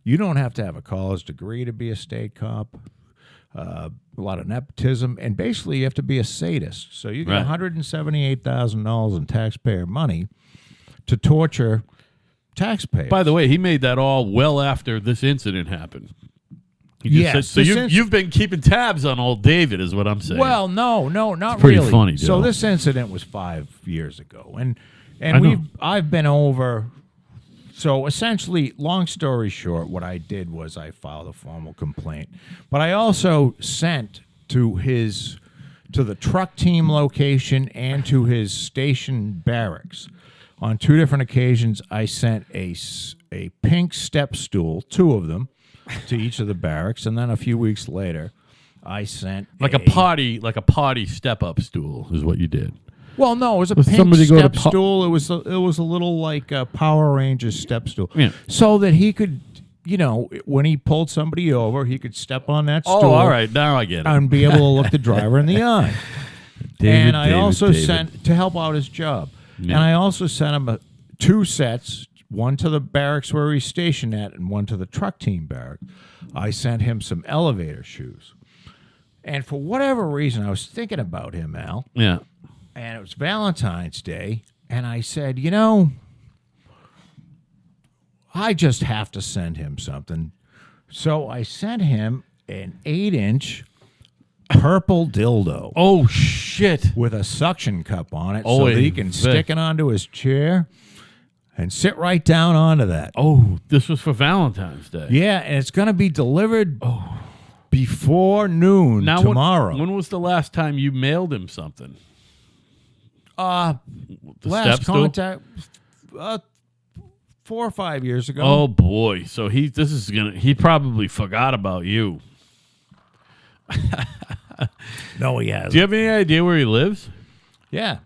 you don't have to have a college degree to be a state cop. A lot of nepotism, and basically you have to be a sadist. So you get $178,000 in taxpayer money to torture taxpayers. By the way, he made that all well after this incident happened. Yes. So you've been keeping tabs on old David, is what I'm saying. Well, no, not pretty really. Funny, so this incident was 5 years ago, and I've been over. So essentially, long story short, what I did was I filed a formal complaint, but I also sent to the truck team location and to his station barracks On 2 different occasions, I sent a pink step stool, 2 of them, to each of the barracks, and then a few weeks later, I sent a party step-up stool is what you did. Well, no, it was a pink step stool. It was a little like a Power Rangers step stool, so that he could, when he pulled somebody over, he could step on that stool. Oh, all right, now I get it, and be able to look the driver in the eye. And I also sent to help out his job. Yeah. And I also sent him 2 sets, one to the barracks where he's stationed at and one to the truck team barrack. I sent him some elevator shoes. And for whatever reason, I was thinking about him, Al. Yeah. And it was Valentine's Day. And I said, I just have to send him something. So I sent him an 8-inch purple dildo. Oh, shit. With a suction cup on it so that he can stick it onto his chair and sit right down onto that. Oh, this was for Valentine's Day. Yeah, and it's going to be delivered before noon tomorrow. When was the last time you mailed him something? Last contact 4 or 5 years ago. Oh, boy. So he probably forgot about you. No, he hasn't. Do you have any idea where he lives? Yeah,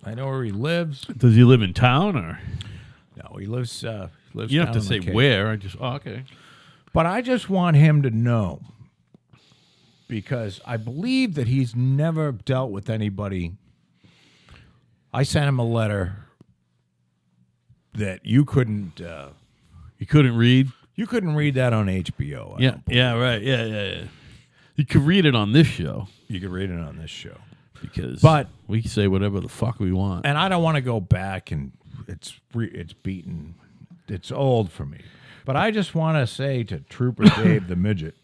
I know where he lives. Does he live in town or? No, he lives. You don't have to say where. Okay. But I just want him to know, because I believe that he's never dealt with anybody. I sent him a letter that you couldn't. You couldn't read. You couldn't read that on HBO. Yeah. Right. Yeah. You could read it on this show. You could read it on this show. But we can say whatever the fuck we want. And I don't want to go back and it's beaten. It's old for me. But I just want to say to Trooper Dave the Midget,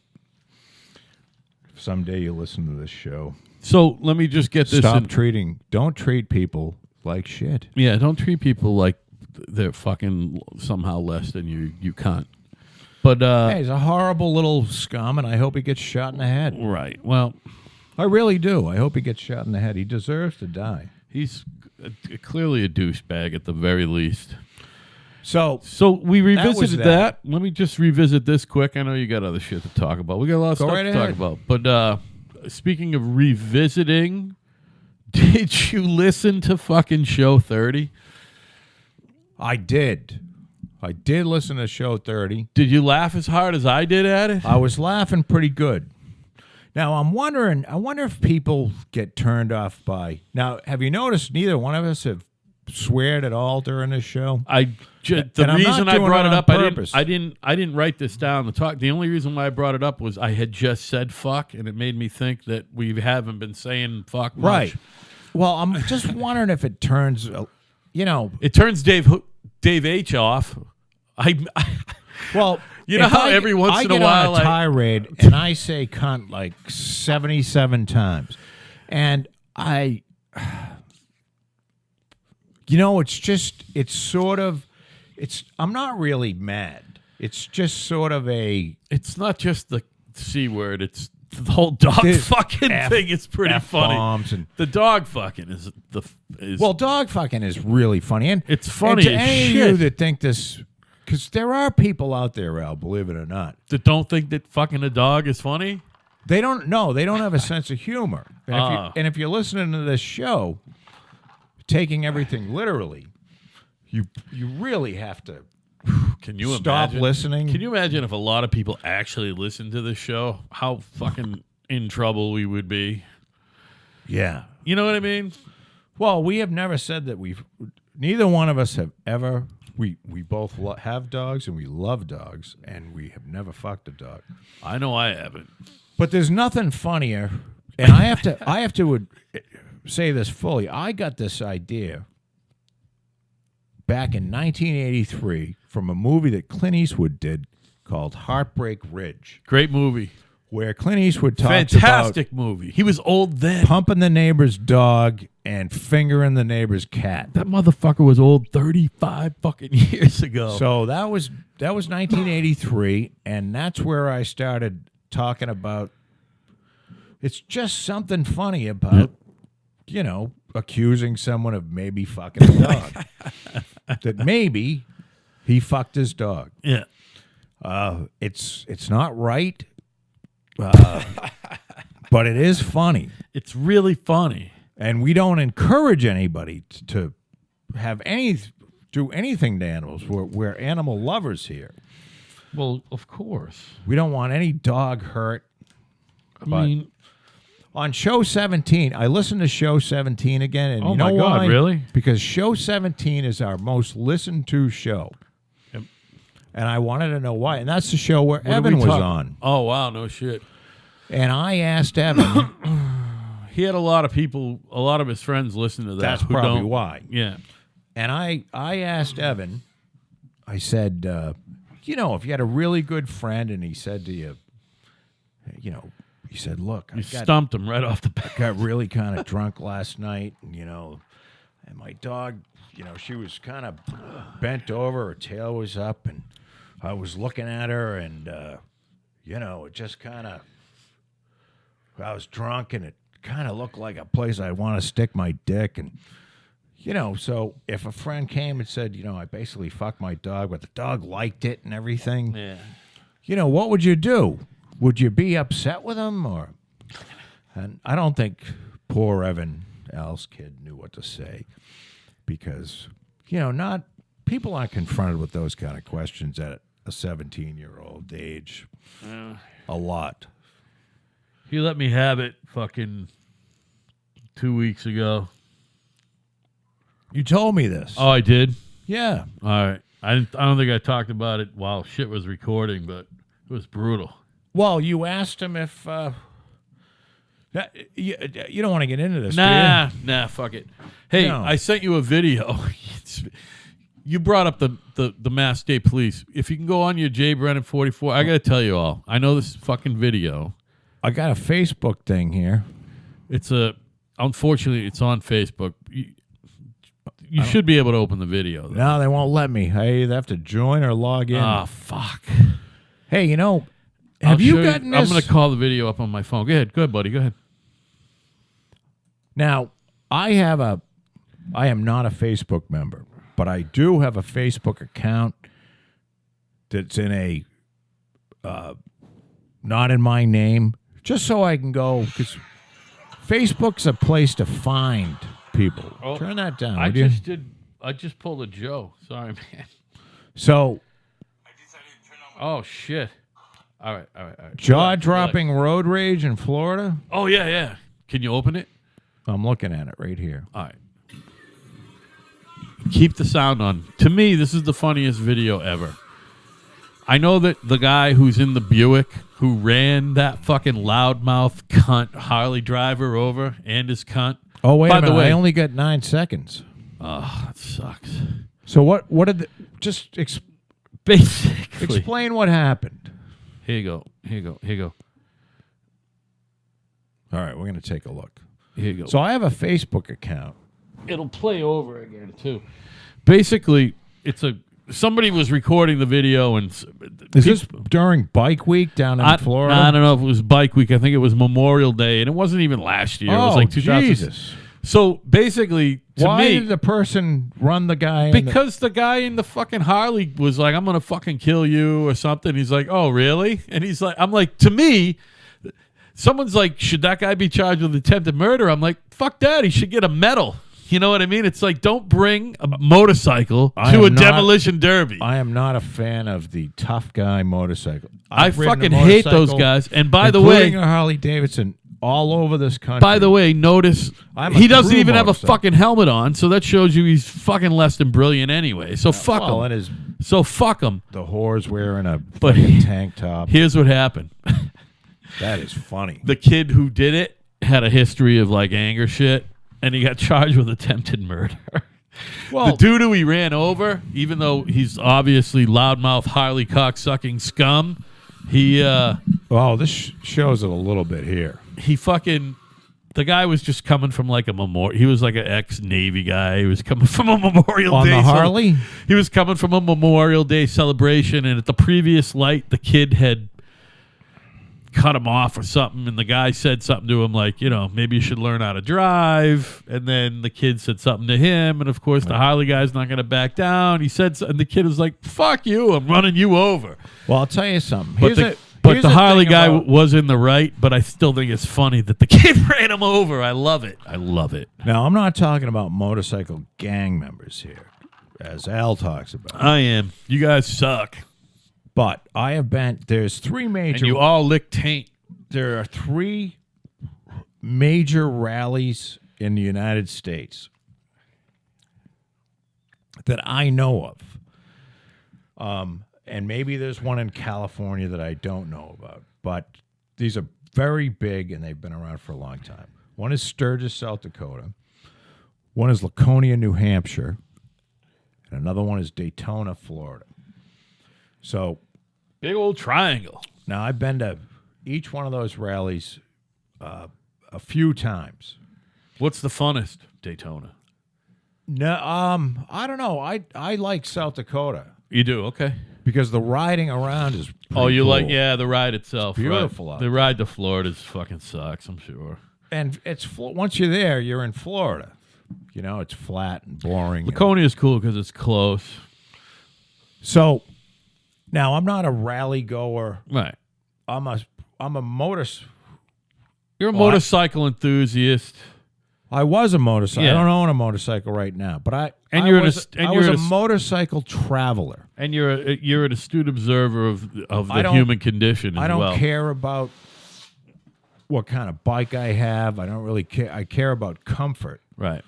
if someday you listen to this show. So let me just get this. Don't treat people like shit. Yeah, don't treat people like they're fucking somehow less than you. You can't. But hey, he's a horrible little scum, and I hope he gets shot in the head. Right. Well, I really do. I hope he gets shot in the head. He deserves to die. He's clearly a douchebag at the very least. So we revisited that. Let me just revisit this quick. I know you got other shit to talk about. We got a lot of stuff to talk about. But speaking of revisiting, did you listen to fucking show 30? I did. I did listen to show 30. Did you laugh as hard as I did at it? I was laughing pretty good. Now, I wonder if people get turned off by... Now, have you noticed neither one of us have sweared at all during this show? The reason I brought it up, I didn't write this down to talk. The only reason why I brought it up was I had just said fuck, and it made me think that we haven't been saying fuck much. Right. Well, I'm just wondering if it turns... It turns Dave H off. Well, you know how every once in a while I get on a tirade and I say cunt like 77 times, and it's I'm not really mad. It's just sort of it's not just the C word. It's the whole dog fucking thing is pretty funny. And the dog fucking is dog fucking is really funny, and it's funny. And to any of you that think this, because there are people out there, Al, believe it or not, that don't think that fucking a dog is funny. They don't know. They don't have a sense of humor. And if you're listening to this show, taking everything literally, you really have to. Can you stop listening? Can you imagine if a lot of people actually listened to this show? How fucking in trouble we would be. Yeah. You know what I mean? Well, we have never said that neither one of us have ever, we both have dogs and we love dogs, and we have never fucked a dog. I know I haven't. But there's nothing funnier, and I have to say this fully. I got this idea back in 1983 from a movie that Clint Eastwood did called Heartbreak Ridge. Great movie. Where Clint Eastwood talks Fantastic movie. He was old then. Pumping the neighbor's dog and fingering the neighbor's cat. That motherfucker was old 35 fucking years ago. So that was 1983, and that's where I started talking about. It's just something funny about accusing someone of maybe fucking a dog. That maybe he fucked his dog. Yeah. It's not right, but it is funny. It's really funny. And we don't encourage anybody to have do anything to animals. We're animal lovers here. Well, of course. We don't want any dog hurt. I mean, on show 17, I listened to show 17 again, and oh you know my God, why? really? Because show 17 is our most listened to show. Yep. And I wanted to know why. And that's the show where Evan was on. Oh, wow, no shit. And I asked Evan. He had a lot of people, a lot of his friends listen to that. That's probably why. Yeah. And I asked Evan, I said, if you had a really good friend and he said to you, he said, look, you stumped him right off the bat. I got really kind of drunk last night, and my dog, she was kind of bent over, her tail was up, and I was looking at her, and, it just kind of, I was drunk, and it kind of looked like a place I'd want to stick my dick, and, so if a friend came and said, I basically fucked my dog, but the dog liked it and everything, what would you do? Would you be upset with him? And I don't think poor Evan, Al's kid, knew what to say because, people aren't confronted with those kind of questions at a 17-year-old age a lot. He let me have it fucking 2 weeks ago. You told me this. Oh, I did? Yeah. All right. I don't think I talked about it while shit was recording, but it was brutal. Well, you asked him if you don't want to get into this, do you? Nah, fuck it. Hey, No. I sent you a video. You brought up the Mass State Police. If you can go on your Jay Brennan 44, I got to tell you all. I know this fucking video. I got a Facebook thing here. Unfortunately, it's on Facebook. You should be able to open the video, though. No, they won't let me. I either have to join or log in. Ah, fuck. Hey, have you gotten this? I'm going to call the video up on my phone. Go ahead, buddy. Go ahead. Now, I am not a Facebook member, but I do have a Facebook account that's in a not in my name, just so I can go, because Facebook's a place to find people. Oh, turn that down. I just pulled a Joe. Sorry, man. So. Oh, shit. All right. Jaw-dropping road rage in Florida? Oh, yeah. Can you open it? I'm looking at it right here. All right. Keep the sound on. To me, this is the funniest video ever. I know that the guy who's in the Buick who ran that fucking loudmouth cunt Harley driver over and his cunt. Oh, wait a minute. I only got 9 seconds. Oh, that sucks. So what did basically explain what happened? Here you go. All right, we're going to take a look. Here you go. So I have a Facebook account. It'll play over again, too. Basically, somebody was recording the video. And is this during Bike Week down in Florida? I don't know if it was Bike Week. I think it was Memorial Day, and it wasn't even last year. It was like 2000. Jesus. So basically, why did the person run the guy? Because the guy in the fucking Harley was like, I'm going to fucking kill you or something. He's like, oh, really? And he's like, I'm like, to me, someone's like, should that guy be charged with attempted murder? I'm like, fuck that. He should get a medal. You know what I mean? It's like, don't bring a motorcycle to a demolition derby. I am not a fan of the tough guy motorcycle. I fucking hate those guys. And by the way, including a Harley Davidson all over this country. By the way, notice he doesn't even have a fucking helmet on, so that shows you he's fucking less than brilliant anyway. So fuck him. So fuck him. The whore's wearing a fucking tank top. Here's what happened. That is funny. The kid who did it had a history of like anger shit, and he got charged with attempted murder. Well, the dude who he ran over, even though he's obviously loudmouth Harley cocksucking scum, he this shows it a little bit here. The guy was just coming from like a memorial. He was like an ex-Navy guy. He was coming from a Memorial Day. On the Harley? He was coming from a Memorial Day celebration, and at the previous light, the kid had cut him off or something, and the guy said something to him like, maybe you should learn how to drive. And then the kid said something to him, and of course the Harley guy's not going to back down. He said, and the kid was like, "Fuck you! I'm running you over." Well, I'll tell you something. But the Harley guy was in the right, but I still think it's funny that the kid ran him over. I love it. Now, I'm not talking about motorcycle gang members here, as Al talks about. I am. You guys suck. But I have been, there's three major. And you all lick taint. There are three major rallies in the United States that I know of. And maybe there's one in California that I don't know about. But these are very big, and they've been around for a long time. One is Sturgis, South Dakota. One is Laconia, New Hampshire. And another one is Daytona, Florida. So, big old triangle. Now, I've been to each one of those rallies a few times. What's the funnest, Daytona? No, I don't know. I like South Dakota. You do? Okay. Because the riding around is you cool. like, the ride itself. It's beautiful. Right. The ride to Florida fucking sucks, I'm sure. And it's once you're there, you're in Florida. It's flat and boring. Laconia is cool because it's close. So, now I'm not a rally goer. Right. I'm a You're a motorcycle enthusiast. I was a motorcycle. Yeah. I don't own a motorcycle right now, but I was a motorcycle traveler. And you're an astute observer of the human condition as well. I don't care about what kind of bike I have. I don't really care. I care about comfort. Right.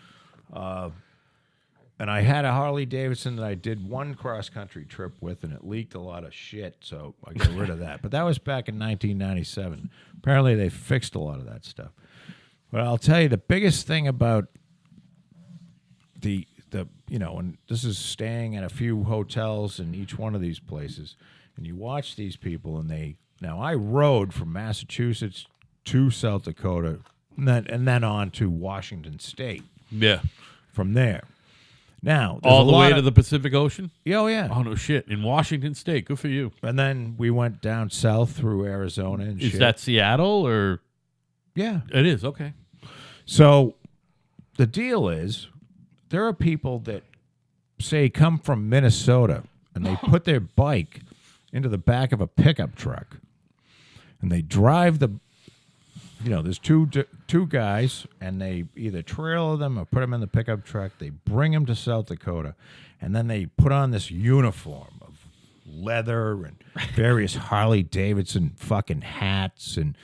And I had a Harley Davidson that I did one cross-country trip with, and it leaked a lot of shit, so I got rid of that. But that was back in 1997. Apparently, they fixed a lot of that stuff. But I'll tell you, the biggest thing about and this is staying at a few hotels in each one of these places, and you watch these people, and now I rode from Massachusetts to South Dakota, and then on to Washington State. Yeah. From there. Now, all the way to the Pacific Ocean? Oh, yeah. Oh, no shit. In Washington State. Good for you. And then we went down south through Arizona and shit. Is that Seattle or? Yeah. It is. Okay. So the deal is there are people that say come from Minnesota and they put their bike into the back of a pickup truck and they drive there's two guys, and they either trailer them or put them in the pickup truck. They bring them to South Dakota, and then they put on this uniform of leather and various Harley Davidson fucking hats and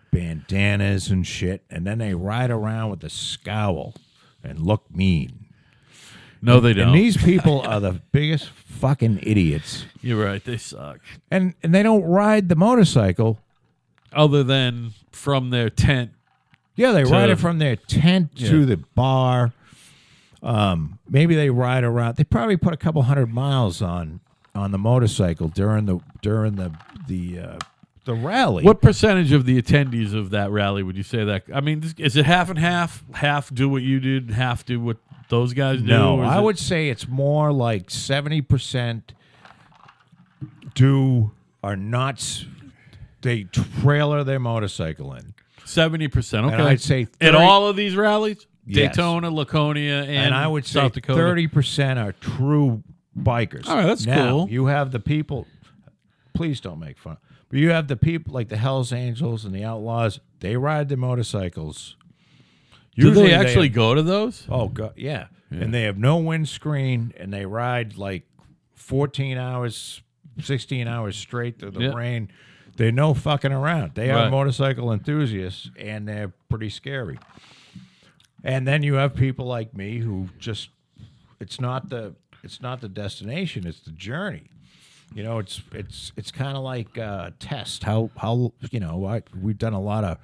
bandanas and shit, and then they ride around with a scowl and look mean. No, they don't. And these people are the biggest fucking idiots. You're right. They suck. And they don't ride the motorcycle. Other than from their tent. Yeah, they ride it from their tent to the bar. Maybe they ride around. They probably put a couple 100 miles on the motorcycle during the rally. What percentage of the attendees of that rally would you say that? I mean, is it half and half? Half do what you did, half do what those guys do? No, I would say it's more like 70% are not. They trailer their motorcycle in. 70%. Okay. And I'd say 30, at all of these rallies? Yes. Daytona, Laconia, and I would South say Dakota. 30% are true bikers. All right, that's now, cool. You have the people. Please don't make fun. But you have the people like the Hells Angels and the Outlaws. They ride their motorcycles. Usually do they actually go to those? Oh, God, yeah. And they have no windscreen, and they ride like 14 hours, 16 hours straight through the rain. They're no fucking around. They are motorcycle enthusiasts, and they're pretty scary. And then you have people like me who just it's not the destination, it's the journey. It's kind of like a test. We've done a lot of.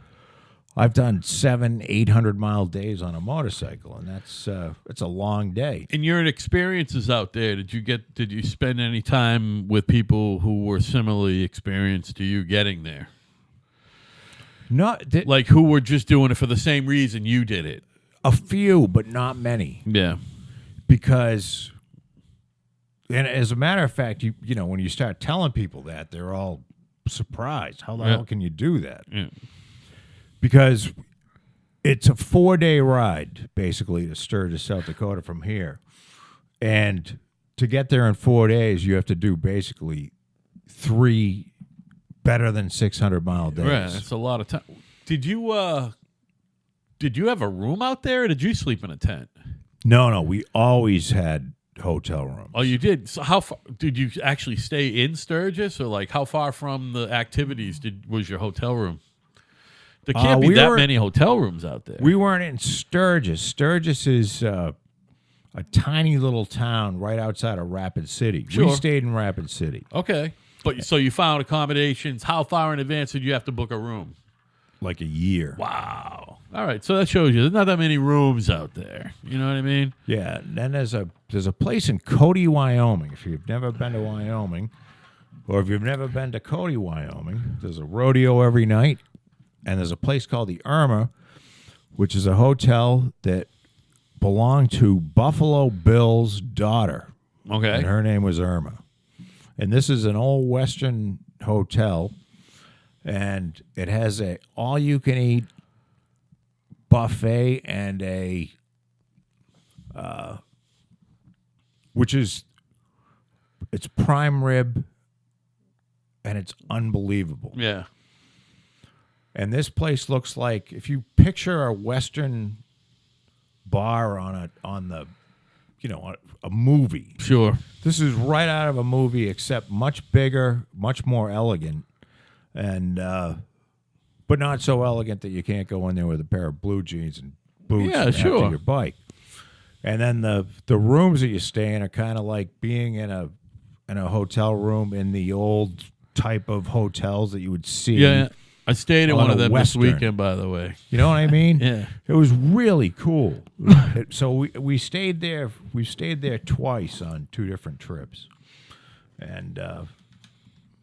I've done 700-800 mile days on a motorcycle, and it's a long day. In your experiences out there, did you spend any time with people who were similarly experienced to you getting there? Like who were just doing it for the same reason you did it? A few, but not many. Yeah, because, and as a matter of fact, when you start telling people that, they're all surprised. How the hell can you do that? Yeah. Because it's a 4-day ride, basically, to Sturgis, South Dakota from here. And to get there in 4 days, you have to do basically 3 better than 600-mile days. Right, that's a lot of time. Did you have a room out there, or did you sleep in a tent? No, we always had hotel rooms. Oh, you did? So how far did you actually stay in Sturgis, or like how far from the activities was your hotel room? There can't be that many hotel rooms out there. We weren't in Sturgis. Sturgis is a tiny little town right outside of Rapid City. Sure. We stayed in Rapid City. Okay. But so you found accommodations. How far in advance did you have to book a room? Like a year. Wow. All right. So that shows you there's not that many rooms out there. You know what I mean? Yeah. And then there's a place in Cody, Wyoming. If you've never been to Wyoming, or if you've never been to Cody, Wyoming, there's a rodeo every night. And there's a place called the Irma, which is a hotel that belonged to Buffalo Bill's daughter. Okay. And her name was Irma. And this is an old Western hotel. And it has a all-you-can-eat buffet and it's prime rib, and it's unbelievable. Yeah. And this place looks like, if you picture a Western bar on a movie. Sure. This is right out of a movie, except much bigger, much more elegant. And but not so elegant that you can't go in there with a pair of blue jeans and boots after your bike. And then the rooms that you stay in are kind of like being in a hotel room in the old type of hotels that you would see. Yeah, I stayed in one of them Western. this weekend, by the way. You know what I mean? Yeah. It was really cool. So we stayed there. We stayed there twice on 2 different trips, and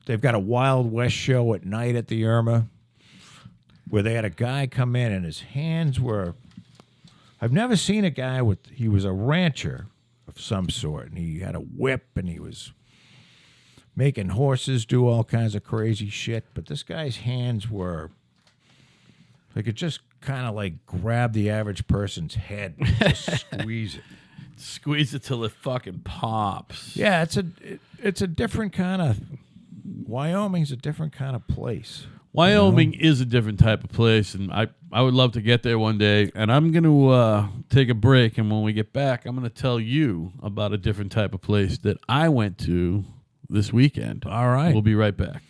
they've got a Wild West show at night at the Irma, where they had a guy come in and his hands were. I've never seen a guy he was a rancher of some sort, and he had a whip, and he was making horses do all kinds of crazy shit. But this guy's hands were, they could just kind of like grab the average person's head and just squeeze it. Squeeze it till it fucking pops. Yeah, it's a different kind of, Wyoming's a different kind of place. Wyoming is a different type of place, and I would love to get there one day. And I'm going to take a break, and when we get back, I'm going to tell you about a different type of place that I went to this weekend. All right. We'll be right back.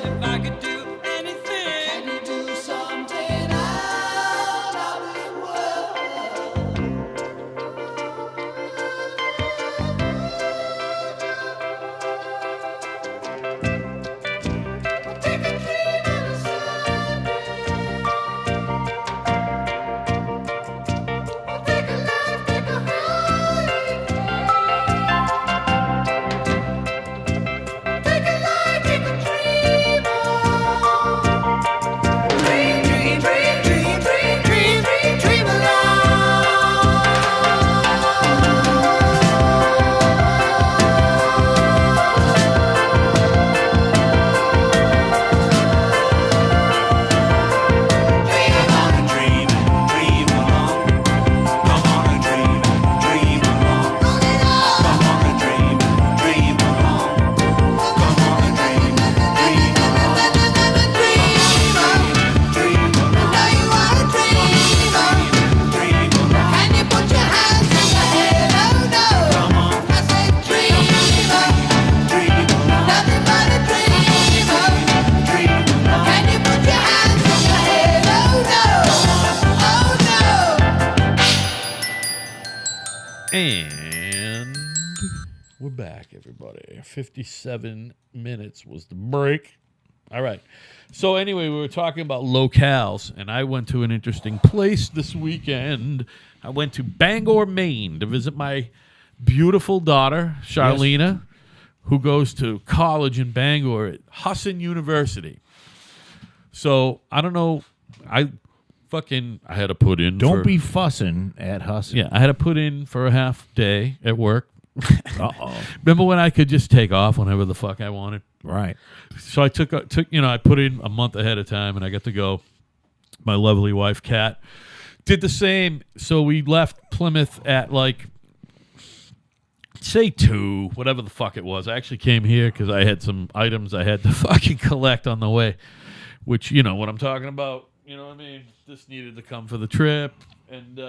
If I could do anything, can you do something? And we're back, everybody. 57 minutes was the break. All right. So anyway, we were talking about locales, and I went to an interesting place this weekend. I went to Bangor, Maine to visit my beautiful daughter, Charlena, who goes to college in Bangor at Husson University. So I don't know. I had to put in. Don't be fussing at Husson. Yeah, I had to put in for a half day at work. Uh-oh. Remember when I could just take off whenever the fuck I wanted? Right. So I took I put in a month ahead of time, and I got to go. My lovely wife, Kat, did the same. So we left Plymouth at say 2, whatever the fuck it was. I actually came here because I had some items I had to fucking collect on the way, which, you know what I'm talking about. You know what I mean? This needed to come for the trip. And,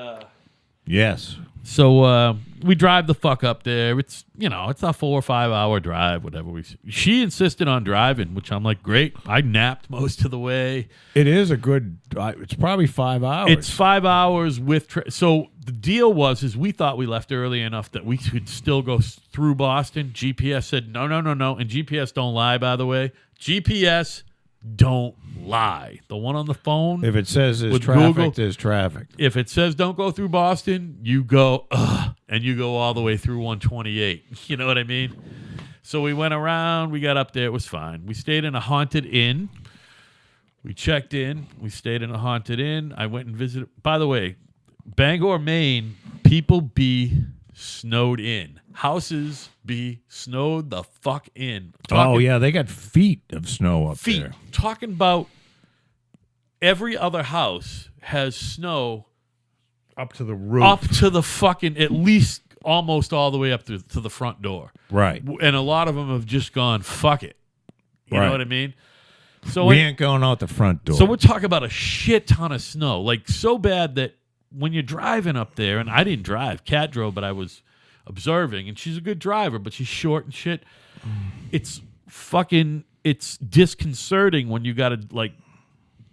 yes. So we drive the fuck up there. It's it's a 4 or 5 hour drive, whatever. She insisted on driving, which I'm like, great. I napped most of the way. It is a good. It's probably 5 hours. It's 5 hours with. So the deal is we thought we left early enough that we could still go through Boston. GPS said no, and GPS don't lie, by the way. GPS don't lie. The one on the phone. If it says there's traffic, Google, there's traffic. If it says don't go through Boston, you go, and you go all the way through 128. You know what I mean? So we went around. We got up there. It was fine. We stayed in a haunted inn. We checked in. We stayed in a haunted inn. I went and visited. By the way, Bangor, Maine, people be snowed in. Houses be snowed the fuck in. Yeah, they got feet of snow up there. Talking about every other house has snow up to the roof. Up to the fucking, at least almost all the way up to the front door. Right. And a lot of them have just gone, fuck it. You know what I mean? So we ain't going out the front door. So we're talking about a shit ton of snow. Like so bad that when you're driving up there, and I didn't drive, Kat drove, but I was observing, and she's a good driver, but she's short and shit. It's disconcerting when you got to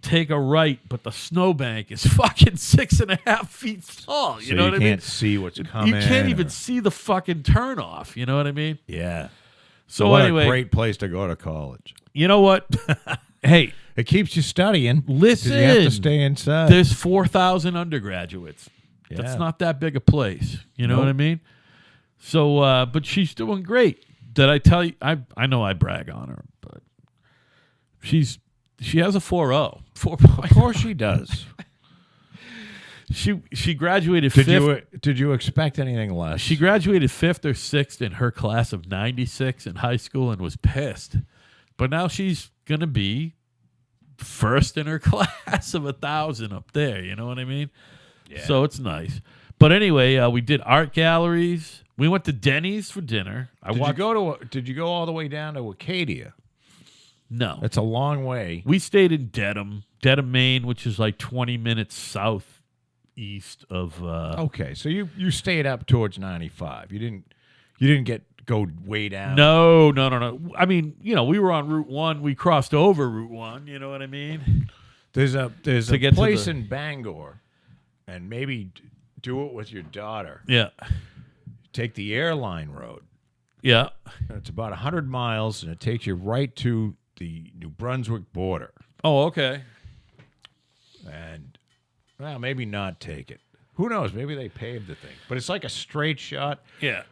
take a right, but the snowbank is fucking 6.5 feet tall. You know what I mean? You can't see what's coming. You can't even see the fucking turnoff. You know what I mean? Yeah. So anyway, a great place to go to college. You know what? Hey, it keeps you studying. Listen, you have to stay inside. There's 4,000 undergraduates. Yeah. That's not that big a place. You know what I mean? So, but she's doing great. Did I tell you? I know I brag on her, but she has a 4.0. 4.0. Of course she does. She graduated fifth. Did you expect anything less? She graduated 5th or 6th in her class of 96 in high school and was pissed. But now she's going to be first in her class of 1,000 up there. You know what I mean? Yeah. So it's nice. But anyway, we did art galleries. We went to Denny's for dinner. Did you go all the way down to Acadia? No. It's a long way. We stayed in Dedham, Maine, which is like 20 minutes southeast of Okay, so you stayed up towards 95. You didn't go way down. No. I mean, we were on Route 1. We crossed over Route 1, you know what I mean? There's a place in Bangor, and maybe do it with your daughter. Yeah. Take the airline road. Yeah. It's about 100 miles, and it takes you right to the New Brunswick border. Oh, okay. And, well, maybe not take it. Who knows? Maybe they paved the thing. But it's like a straight shot. Yeah.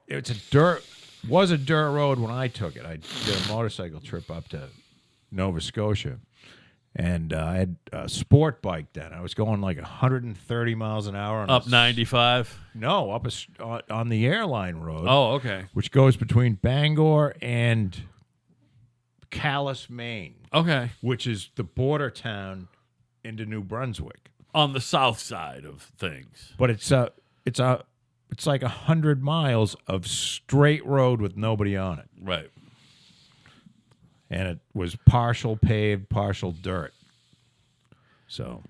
It's a dirt road when I took it. I did a motorcycle trip up to Nova Scotia. And I had a sport bike then. I was going like 130 miles an hour. Up 95? No, on the airline road. Oh, okay. Which goes between Bangor and Calais, Maine. Okay. Which is the border town into New Brunswick. On the south side of things. But it's like 100 miles of straight road with nobody on it. Right. And it was partial paved, partial dirt. So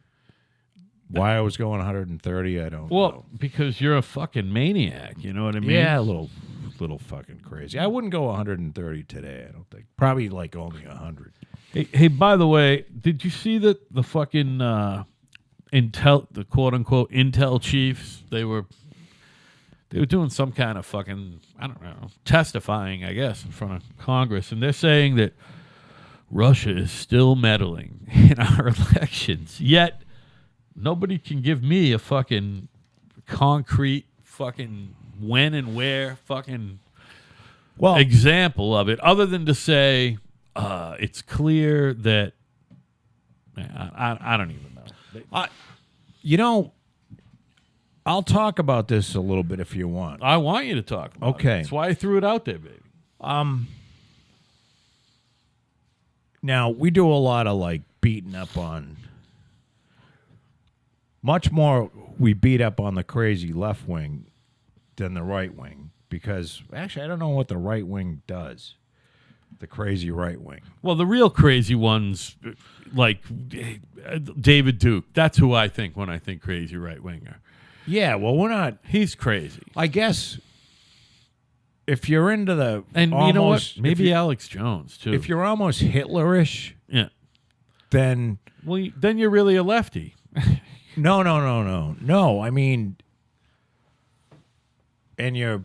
why I was going 130, I don't know. Well, because you're a fucking maniac, you know what I mean? Yeah, a little fucking crazy. I wouldn't go 130 today, I don't think. Probably like only 100. Hey, by the way, did you see that the fucking the quote-unquote Intel chiefs, they were they were doing some kind of fucking, I don't know, testifying, I guess, in front of Congress. And they're saying that Russia is still meddling in our elections. Yet, nobody can give me a fucking concrete fucking when and where fucking example of it, other than to say it's clear that I don't even know. I'll talk about this a little bit if you want. I want you to talk about it. That's why I threw it out there, baby. Now, we do a lot of, like, beating up on... Much more we beat up on the crazy left wing than the right wing. Because, actually, I don't know what the right wing does. The crazy right wing. Well, the real crazy ones, like David Duke, that's who I think when I think crazy right winger. Yeah, well, we're not... He's crazy. I guess if you're into the... And almost, you know what? Maybe Alex Jones, too. If you're almost Hitlerish, then... Well, then you're really a lefty. No. I mean, and you're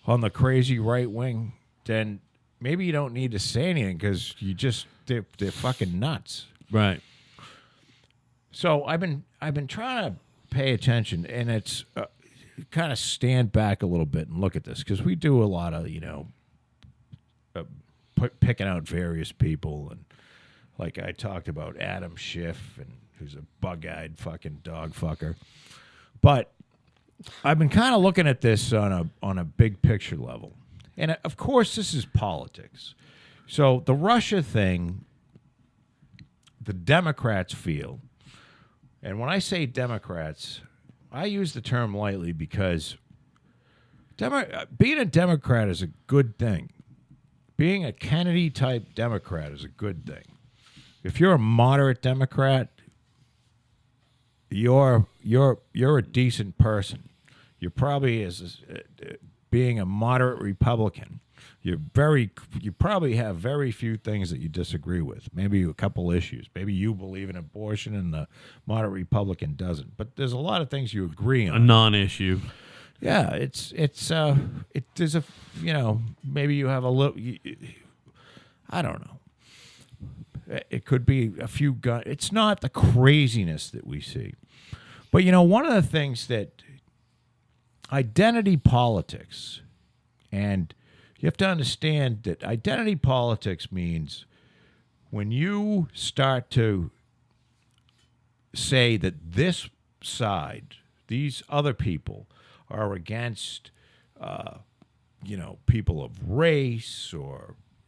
on the crazy right wing, then maybe you don't need to say anything because they're fucking nuts. Right. So I've been trying to pay attention, and it's kind of stand back a little bit and look at this because we do a lot of picking out various people, and like I talked about Adam Schiff, and who's a bug-eyed fucking dog fucker. But I've been kind of looking at this on a big picture level, and of course this is politics. So the Russia thing, the Democrats feel. And when I say Democrats, I use the term lightly because being a Democrat is a good thing. Being a Kennedy-type Democrat is a good thing. If you're a moderate Democrat, you're a decent person. You're probably being a moderate Republican. You probably have very few things that you disagree with. Maybe a couple issues. Maybe you believe in abortion and the moderate Republican doesn't. But there's a lot of things you agree on. A non-issue. Yeah, there's a maybe you have a little. I don't know. It could be a few guns. It's not the craziness that we see, but one of the things that identity politics and. You have to understand that identity politics means when you start to say that this side, these other people, are against, people of race,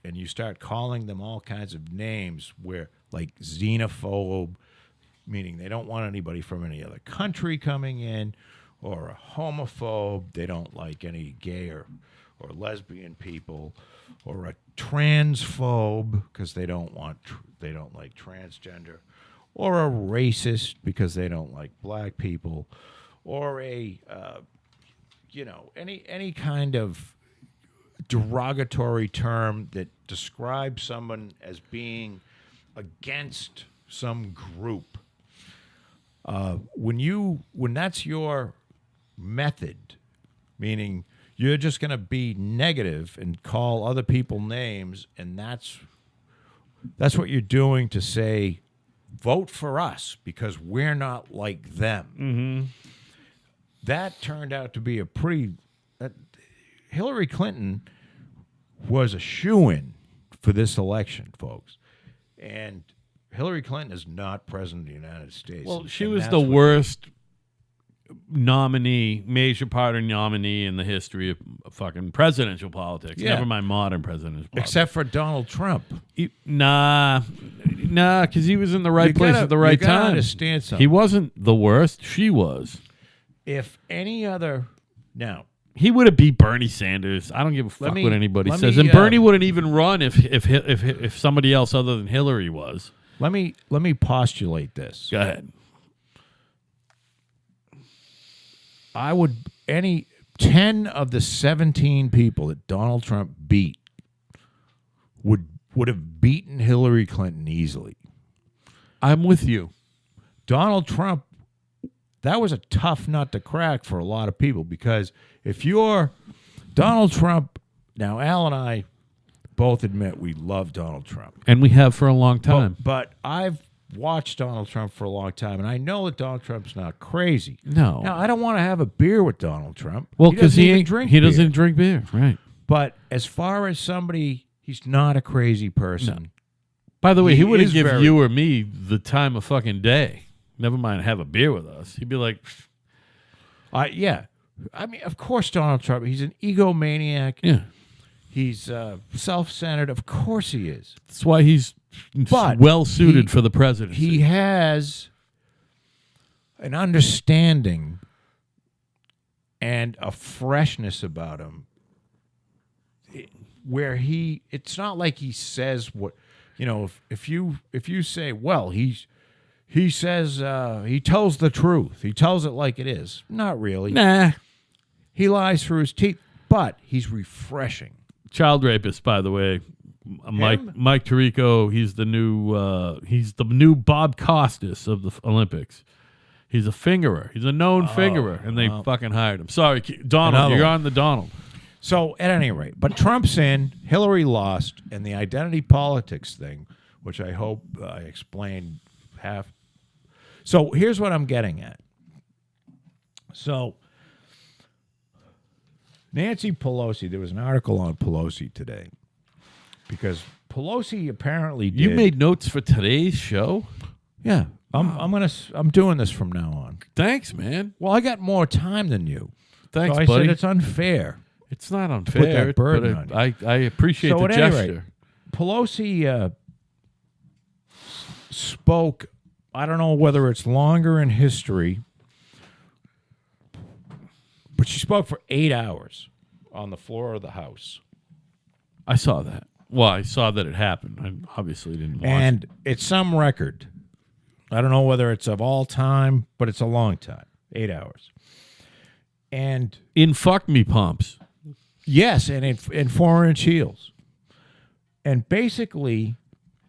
and you start calling them all kinds of names where, like xenophobe, meaning they don't want anybody from any other country coming in, or a homophobe, they don't like any gay or lesbian people, or a transphobe because they don't like transgender, or a racist because they don't like black people, or a any kind of derogatory term that describes someone as being against some group. When that's your method, meaning you're just going to be negative and call other people names, and that's what you're doing to say, vote for us because we're not like them. Mm-hmm. That turned out to be Hillary Clinton was a shoo-in for this election, folks. And Hillary Clinton is not president of the United States. Well, she was the worst major party nominee in the history of fucking presidential politics. Yeah. Never mind modern presidential politics. Except for Donald Trump. Nah, because he was in the right place at the right time. Understand something. He wasn't the worst. She was. If any other... Now... He would have beat Bernie Sanders. I don't give a fuck what anybody says. And Bernie wouldn't even run if somebody else other than Hillary was. Let me postulate this. Go ahead. I would 10 of the 17 people that Donald Trump beat would have beaten Hillary Clinton easily. I'm with you. Donald Trump that was a tough nut to crack for a lot of people, because if you're Donald Trump, now Al and I both admit we love Donald Trump. And we have for a long time. But I've watched Donald Trump for a long time, and I know that Donald Trump's not crazy. No. Now, I don't want to have a beer with Donald Trump. Well, because he doesn't drink beer. Right. But as far as somebody, he's not a crazy person. No. By the way, he wouldn't give you or me the time of fucking day. Never mind have a beer with us. He'd be like... yeah. I mean, of course Donald Trump, he's an egomaniac. Yeah. He's self-centered. Of course he is. That's why he's well-suited for the presidency. He has an understanding and a freshness about him where it's not like he says what, if you say, well, he says, he tells the truth. He tells it like it is. Not really. Nah. He lies through his teeth, but he's refreshing. Child rapist, by the way. Mike Tirico, he's the new Bob Costas of the Olympics. He's a fingerer. He's a known fingerer, and they fucking hired him. Sorry, Donald, you're on the Donald. So, at any rate, but Trump's in, Hillary lost, and the identity politics thing, which I hope I explained half. So, here's what I'm getting at. So, Nancy Pelosi, there was an article on Pelosi today, because Pelosi apparently You made notes for today's show? Yeah. I'm doing this from now on. Thanks, man. Well, I got more time than you. Thanks, so I buddy. said it's unfair. It's not unfair. Put that burden on you. I appreciate the gesture. Pelosi spoke, I don't know whether it's longer in history, but she spoke for 8 hours on the floor of the House. I saw that. Well, I saw that it happened. I obviously didn't watch And it's some record. I don't know whether it's of all time, but it's a long time. 8 hours. And in fuck me pumps. Yes, and in 4-inch heels. And basically,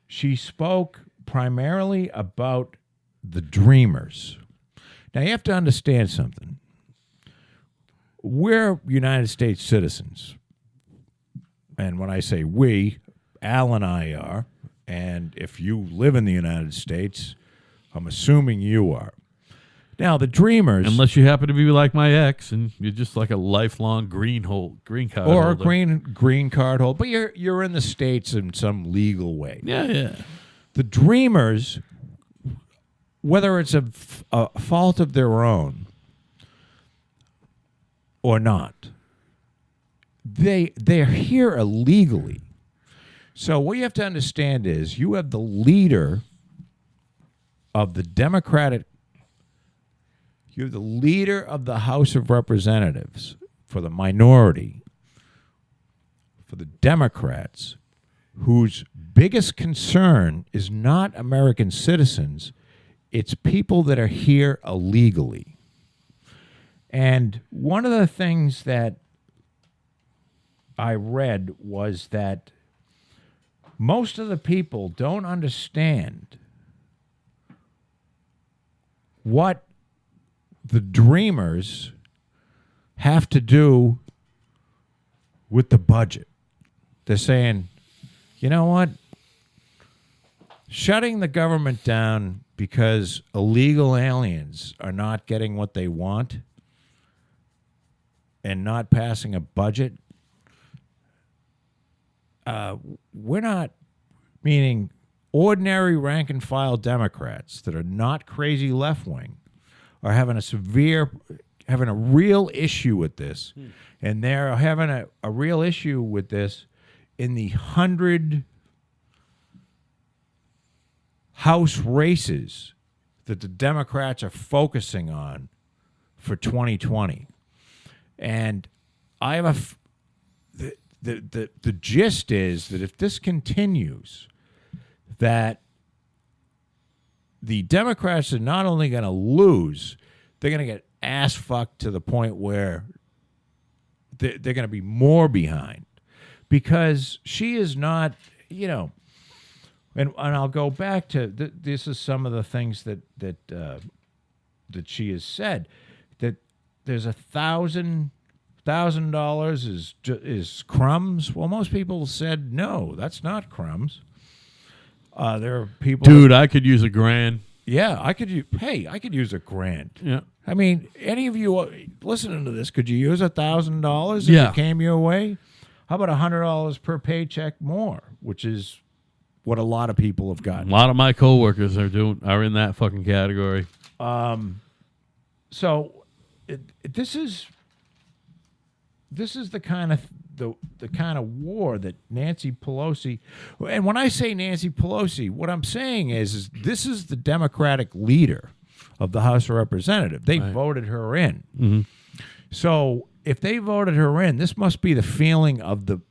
she spoke primarily about the Dreamers. Now, you have to understand something. We're United States citizens. And when I say we, Al and I are. And if you live in the United States, I'm assuming you are. Now, the Dreamers... Unless you happen to be like my ex, and you're just like a lifelong green card holder. Or a green card holder. But you're in the States in some legal way. Yeah. The Dreamers, whether it's a fault of their own or not, they're here illegally. So what you have to understand is you have the leader of the Democratic... You're the leader of the House of Representatives for the minority, for the Democrats, whose biggest concern is not American citizens, it's people that are here illegally. And one of the things that I read was that most of the people don't understand what the Dreamers have to do with the budget. They're saying, you know what? Shutting the government down because illegal aliens are not getting what they want and not passing a budget, we're not, meaning ordinary rank-and-file Democrats that are not crazy left-wing, are having a real issue with this. And they're having a real issue with this in the 100 House races that the Democrats are focusing on for 2020. And I have the gist is that if this continues, that the Democrats are not only going to lose, they're going to get ass fucked to the point where they're going to be more behind, because she is not, and I'll go back to this is some of the things that she has said that there's $1,000 is crumbs. Well, most people said no, that's not crumbs. There are people. Dude, I could use $1,000. Yeah, I could use $1,000. Yeah. I mean, any of you listening to this, could you use $1,000 if Yeah. it came your way? How about $100 per paycheck more, which is what a lot of people have A gotten. lot of my coworkers are in that fucking category. So this is the kind of the kind of war that Nancy Pelosi, and when I say Nancy Pelosi, what I'm saying is this is the Democratic leader of the House of Representatives. They voted her in. Mm-hmm. So if they voted her in, this must be the feeling of the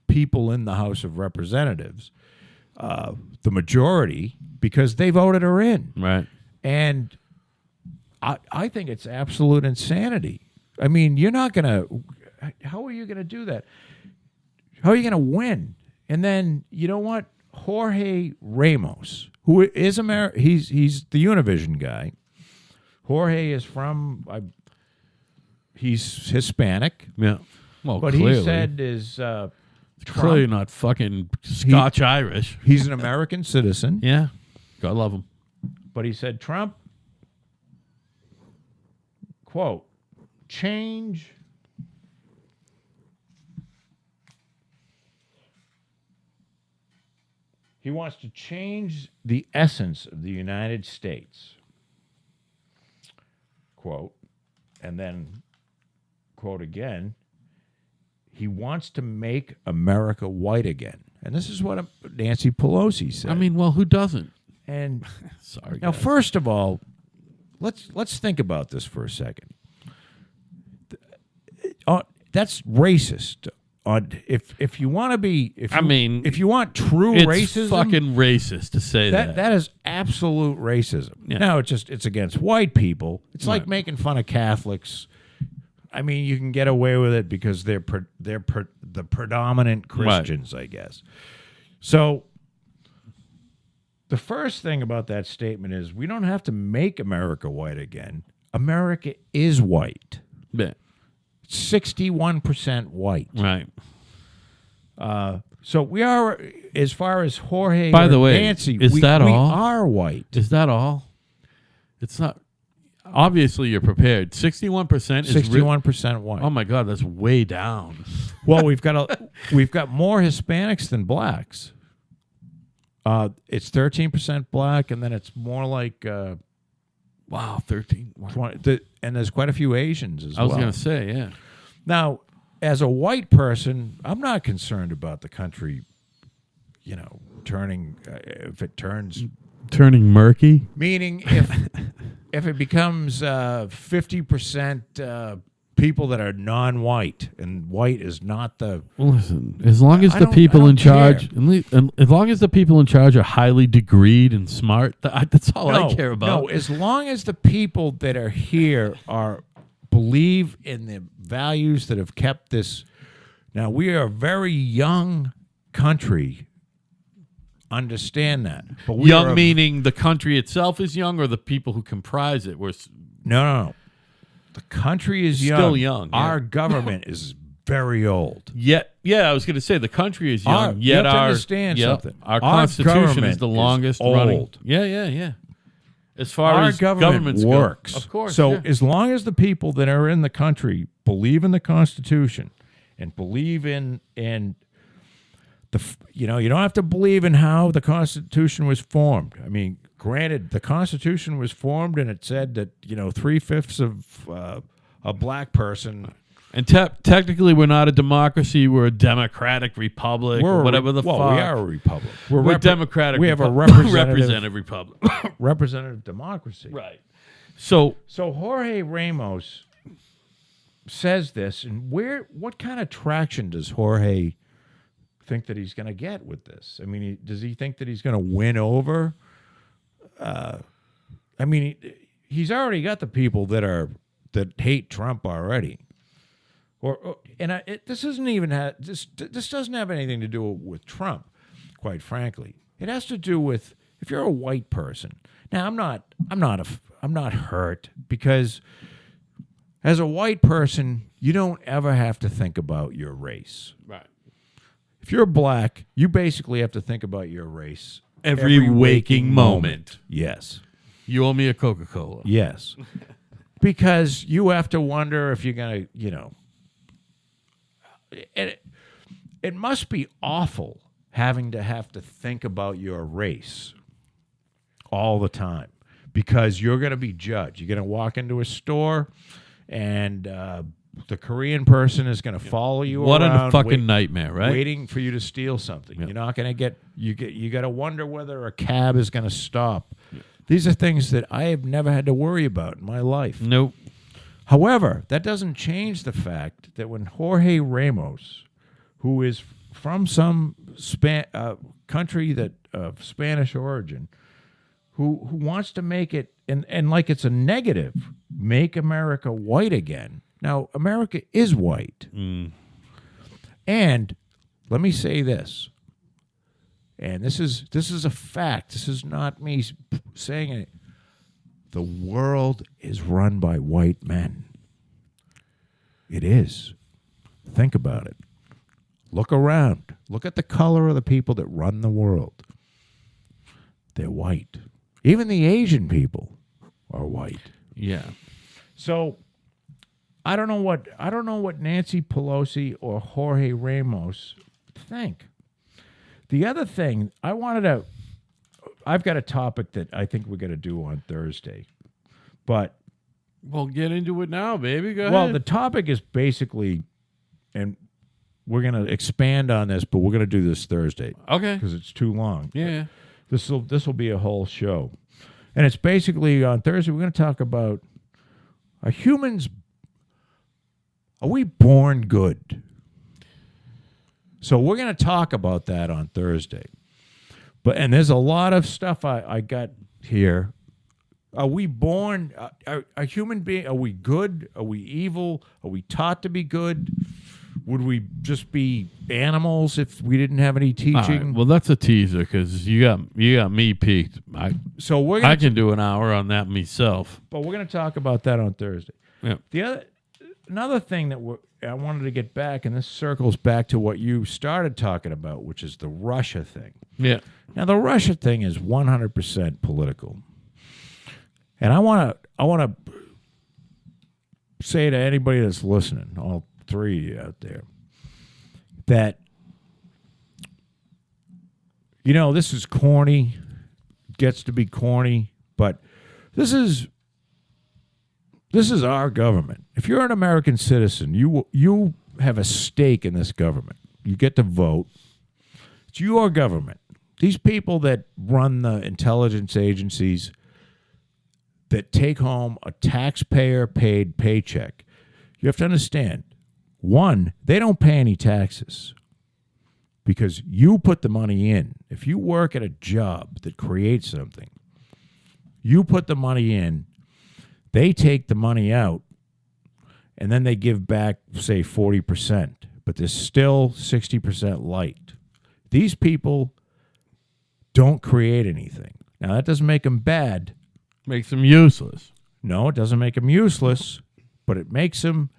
people in the House of Representatives, the majority, because they voted her in. Right. And I think it's absolute insanity. I mean, you're not going to... How are you going to do that? How are you going to win? And then, you know what? Jorge Ramos, who is he's the Univision guy. Jorge is from... he's Hispanic. Yeah. Well, but clearly. he said is... clearly not fucking Scotch-Irish. He's an American citizen. Yeah. God love him. But he said Trump, quote, change... He wants to change the essence of the United States. Quote, and then, quote again, he wants to make America white again. And this is what Nancy Pelosi said. I mean, well, who doesn't? And sorry. now, guys. first of all, let's think about this for a second. That's racist. If you want to be, if you want true it's racism, fucking racist to say that. That is absolute racism. Yeah. No, it's against white people. It's like making fun of Catholics. I mean, you can get away with it because they're the predominant Christians, I guess. So the first thing about that statement is we don't have to make America white again. America is white. Yeah. 61% white. Right. So we are, as far as Jorge By the way, Nancy, is that all? We are white. Is that all? It's not. Obviously, you're prepared. 61% is 61% white. Oh my God, that's way down. Well, we've got more Hispanics than blacks. It's 13% black, and then it's more like Wow, 13. 20, and there's quite a few Asians as well. I was going to say, yeah. Now, as a white person, I'm not concerned about the country, turning if it turns turning murky. Meaning, if it becomes 50% people that are non-white, and white is not the. Listen, as long as the people in charge, as long as the people in charge are highly degreed and smart, that's all I care about. No, as long as the people that are here believe in the values that have kept this. Now, we are a very young country. Understand that. But young meaning the country itself is young, or the people who comprise it? No. The country is young. Still young. Yeah. Our government is very old. Yeah, I was going to say the country is young. You have to understand something. Our Constitution is the longest running. Old. Yeah. As far our as government works, go. Of course. So as long as the people that are in the country believe in the Constitution and believe in you don't have to believe in how the Constitution was formed. I mean, granted, the Constitution was formed and it said that 3/5 of a black person. And technically, we're not a democracy. We're a democratic republic, or whatever the fuck. We are a republic. We're democratic. We have a representative republic. Representative democracy. Right. So Jorge Ramos says this, and what kind of traction does Jorge think that he's going to get with this? I mean, does he think that he's going to win over? I mean, he's already got the people that hate Trump already. This isn't even this doesn't have anything to do with Trump, quite frankly. It has to do with if you're a white person. Now, I'm not hurt because as a white person, you don't ever have to think about your race. Right. If you're black, you basically have to think about your race Every waking moment. Yes. You owe me a Coca-Cola. Yes. Because you have to wonder if you're going to, it must be awful having to think about your race all the time because you're going to be judged. You're going to walk into a store and the Korean person is going to follow you around. What a fucking nightmare, right? Waiting for you to steal something. Yep. You're not going to you got to wonder whether a cab is going to stop. Yep. These are things that I have never had to worry about in my life. Nope. However, that doesn't change the fact that when Jorge Ramos, who is from some country that of Spanish origin, who wants to make it and like it's a negative, make America white again. Now, America is white. Mm. And let me say this. And this is a fact. This is not me saying it. The world is run by white men. It is. Think about it. Look around. Look at the color of the people that run the world. They're white. Even the Asian people are white. Yeah. So I don't know what Nancy Pelosi or Jorge Ramos think. The other thing I've got a topic that I think we're going to do on Thursday, but well, get into it now, baby. Go ahead. Well, the topic is basically, and we're going to expand on this, but we're going to do this Thursday. Okay. Because it's too long. Yeah. This will be a whole show. And it's basically on Thursday, we're going to talk about, are we born good? So we're going to talk about that on Thursday. And there's a lot of stuff I got here. Are we born, are human beings, are we good? Are we evil? Are we taught to be good? Would we just be animals if we didn't have any teaching? Right. Well, that's a teaser because you got me peaked. I can do an hour on that myself. But we're going to talk about that on Thursday. Yeah. Another thing that I wanted to get back, and this circles back to what you started talking about, which is the Russia thing. Yeah. Now, the Russia thing is 100% political. And I want to say to anybody that's listening, all three of you out there, that, this is corny, gets to be corny, but this is our government. If you're an American citizen, you have a stake in this government. You get to vote. It's your government. These people that run the intelligence agencies that take home a taxpayer-paid paycheck, you have to understand, one, they don't pay any taxes because you put the money in. If you work at a job that creates something, you put the money in, they take the money out, and then they give back, say, 40%, but there's still 60% light. These people don't create anything. Now, that doesn't make them bad. Makes them useless. No, it doesn't make them useless, but it makes them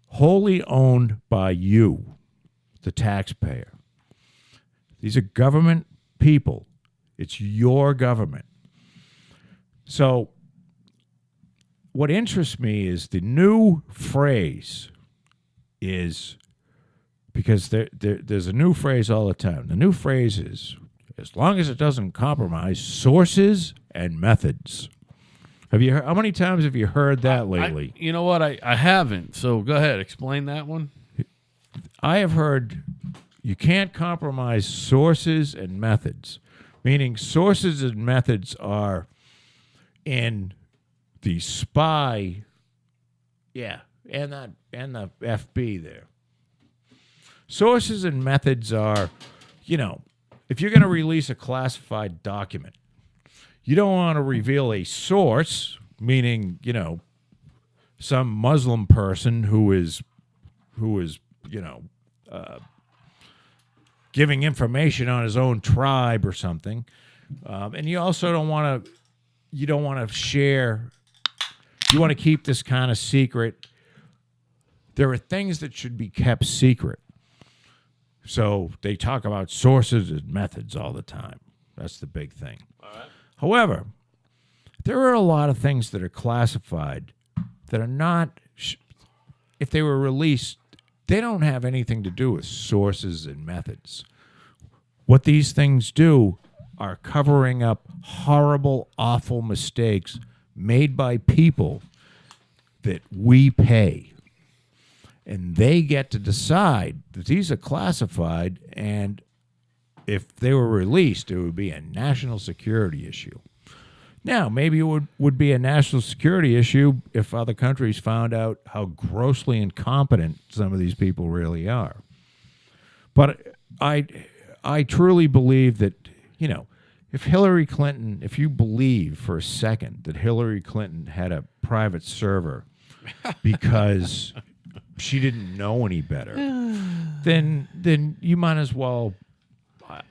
wholly owned by you, the taxpayer. These are government people. It's your government. So what interests me is the new phrase is, because there's a new phrase all the time. The new phrase is, as long as it doesn't compromise sources and methods. Have you heard, how many times have you heard that lately? You know what? I haven't. So go ahead. Explain that one. I have heard you can't compromise sources and methods, meaning sources and methods are in the spy, and the FB there. Sources and methods are, if you're going to release a classified document, you don't want to reveal a source, meaning, some Muslim person who is giving information on his own tribe or something. And you also don't want to share you want to keep this kind of secret. There are things that should be kept secret. So they talk about sources and methods all the time. That's the big thing. All right. However, there are a lot of things that are classified that are not, if they were released, they don't have anything to do with sources and methods. What these things do are covering up horrible, awful mistakes made by people that we pay. And they get to decide that these are classified, and if they were released, it would be a national security issue. Now, maybe it would be a national security issue if other countries found out how grossly incompetent some of these people really are. But I truly believe that, you know, if Hillary Clinton, if you believe for a second that Hillary Clinton had a private server because she didn't know any better, then you might as well,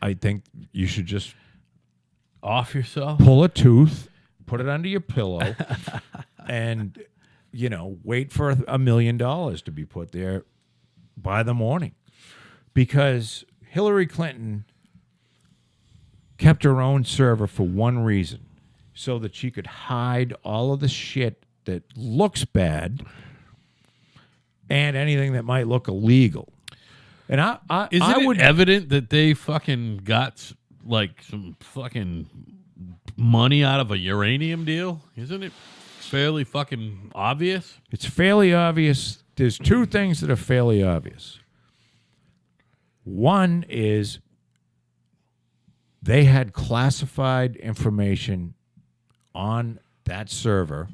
I think you should just off yourself, pull a tooth, put it under your pillow, and, you know, wait for $1 million to be put there by the morning. Because Hillary Clinton kept her own server for one reason, so that she could hide all of the shit that looks bad and anything that might look illegal. And Isn't it evident that they fucking got like some fucking money out of a uranium deal? Isn't it fairly fucking obvious? It's fairly obvious. There's two things that are fairly obvious. One is they had classified information on that server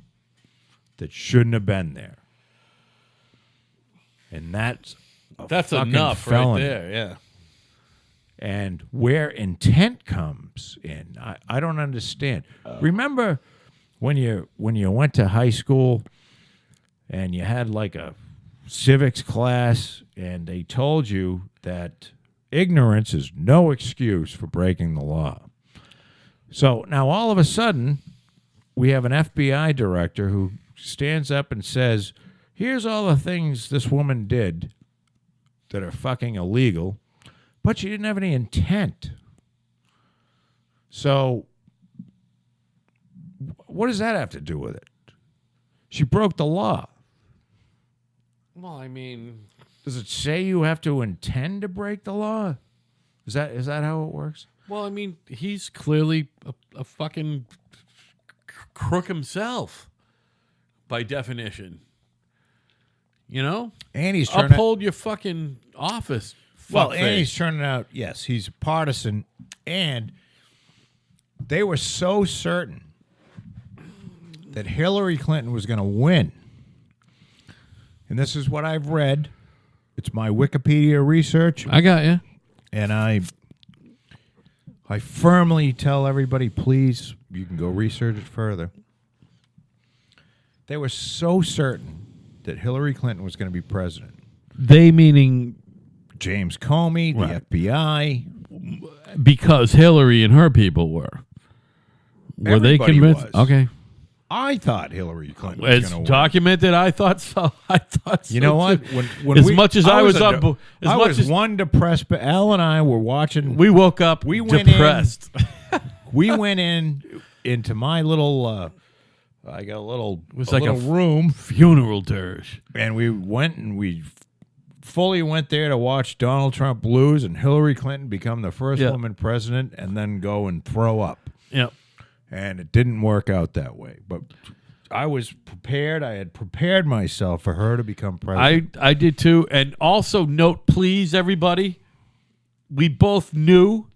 that shouldn't have been there. And that's enough felony. Right there, yeah. And where intent comes in, I don't understand. Remember when you went to high school and you had like a civics class and they told you that ignorance is no excuse for breaking the law. So now all of a sudden we have an FBI director who stands up and says, here's all the things this woman did that are fucking illegal, but she didn't have any intent. So what does that have to do with it? She broke the law. Well, I mean, does it say you have to intend to break the law? Is that how it works? Well, I mean, he's clearly a fucking crook himself, by definition. You know? And he's uphold your fucking office. Well, and he's turning out, yes, he's partisan, and they were so certain that Hillary Clinton was going to win. And this is what I've read. It's my Wikipedia research. I got you. And I firmly tell everybody, please, you can go research it further. They were so certain that Hillary Clinton was going to be president. They meaning James Comey, the right. FBI. Because Hillary and her people were. Were they convinced? Was. Okay. I thought Hillary Clinton was going to win. It's documented. I thought so. You know what? When as much as I was up, I was one depressed. But Al and I were watching. We woke up. We went depressed. We went into my little. I got a little. It was like a room funeral dirge, and we went and we fully went there to watch Donald Trump lose and Hillary Clinton become the first woman president, and then go and throw up. Yep. And it didn't work out that way. But I was prepared. I had prepared myself for her to become president. I did too. And also note, please, everybody, we both knew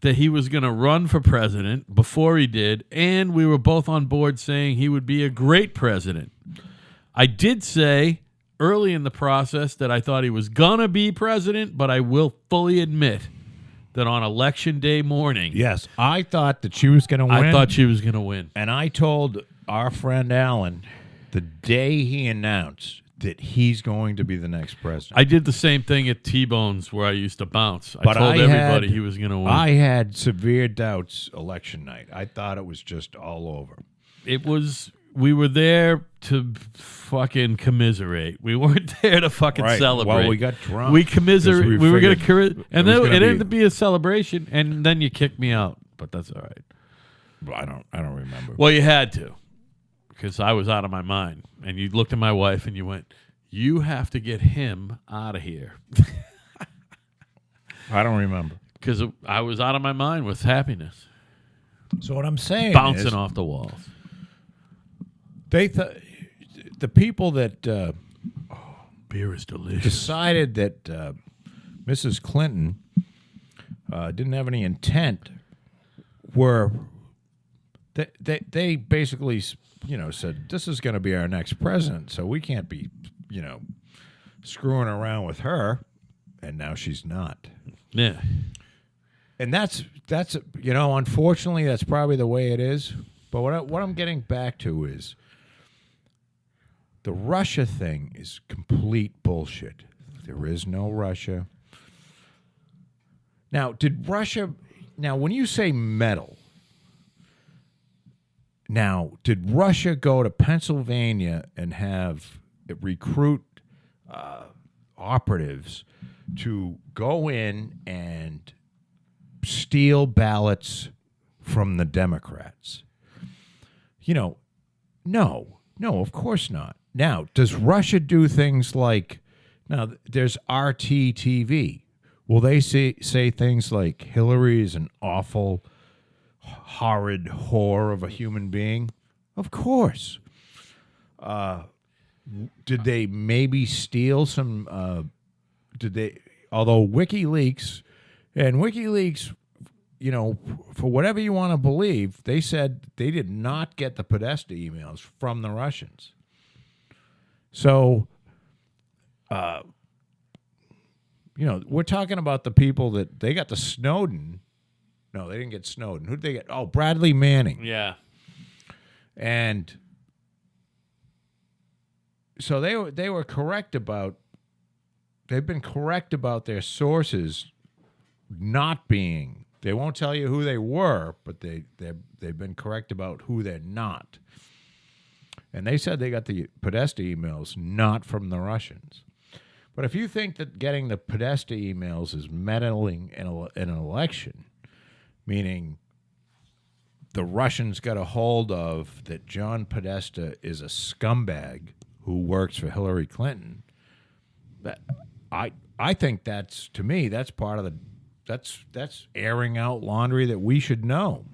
that he was going to run for president before he did, and we were both on board saying he would be a great president. I did say early in the process that I thought he was going to be president, but I will fully admit that on election day morning... Yes, I thought that she was going to win. I thought she was going to win. And I told our friend Alan the day he announced that he's going to be the next president. I did the same thing at T-Bone's where I used to bounce. I told everybody he was going to win. I had severe doubts election night. I thought it was just all over. It was we were there to fucking commiserate. We weren't there to fucking celebrate. Well, we got drunk. We commiserate. We were going to and then it ended up be a celebration, and then you kicked me out. But that's all right. Well, I don't remember. Well, you had to, because I was out of my mind, and you looked at my wife and you went, "You have to get him out of here." I don't remember, because I was out of my mind with happiness. So what I'm saying bouncing is, off the walls. The people that beer is delicious decided that Mrs. Clinton didn't have any intent were they basically said, this is going to be our next president, so we can't be screwing around with her, and now she's not. Yeah. And that's unfortunately that's probably the way it is. But what I'm getting back to is the Russia thing is complete bullshit. There is no Russia. Now, when you say meddle, did Russia go to Pennsylvania and have recruit operatives to go in and steal ballots from the Democrats? No, of course not. Now, does Russia do things like, now there's RT-TV. Will they say things like Hillary is an awful, horrid whore of a human being? Of course. Did they maybe steal some, although WikiLeaks, for whatever you want to believe, they said they did not get the Podesta emails from the Russians. So, we're talking about the people that they got the Snowden. No, they didn't get Snowden. Who did they get? Oh, Bradley Manning. Yeah. And so they were correct about, they've been correct about their sources not being, they won't tell you who they were, but they've been correct about who they're not. And they said they got the Podesta emails not from the Russians. But if you think that getting the Podesta emails is meddling in an election, meaning the Russians got a hold of that John Podesta is a scumbag who works for Hillary Clinton, I think that's, to me, that's part of the, that's airing out laundry that we should know.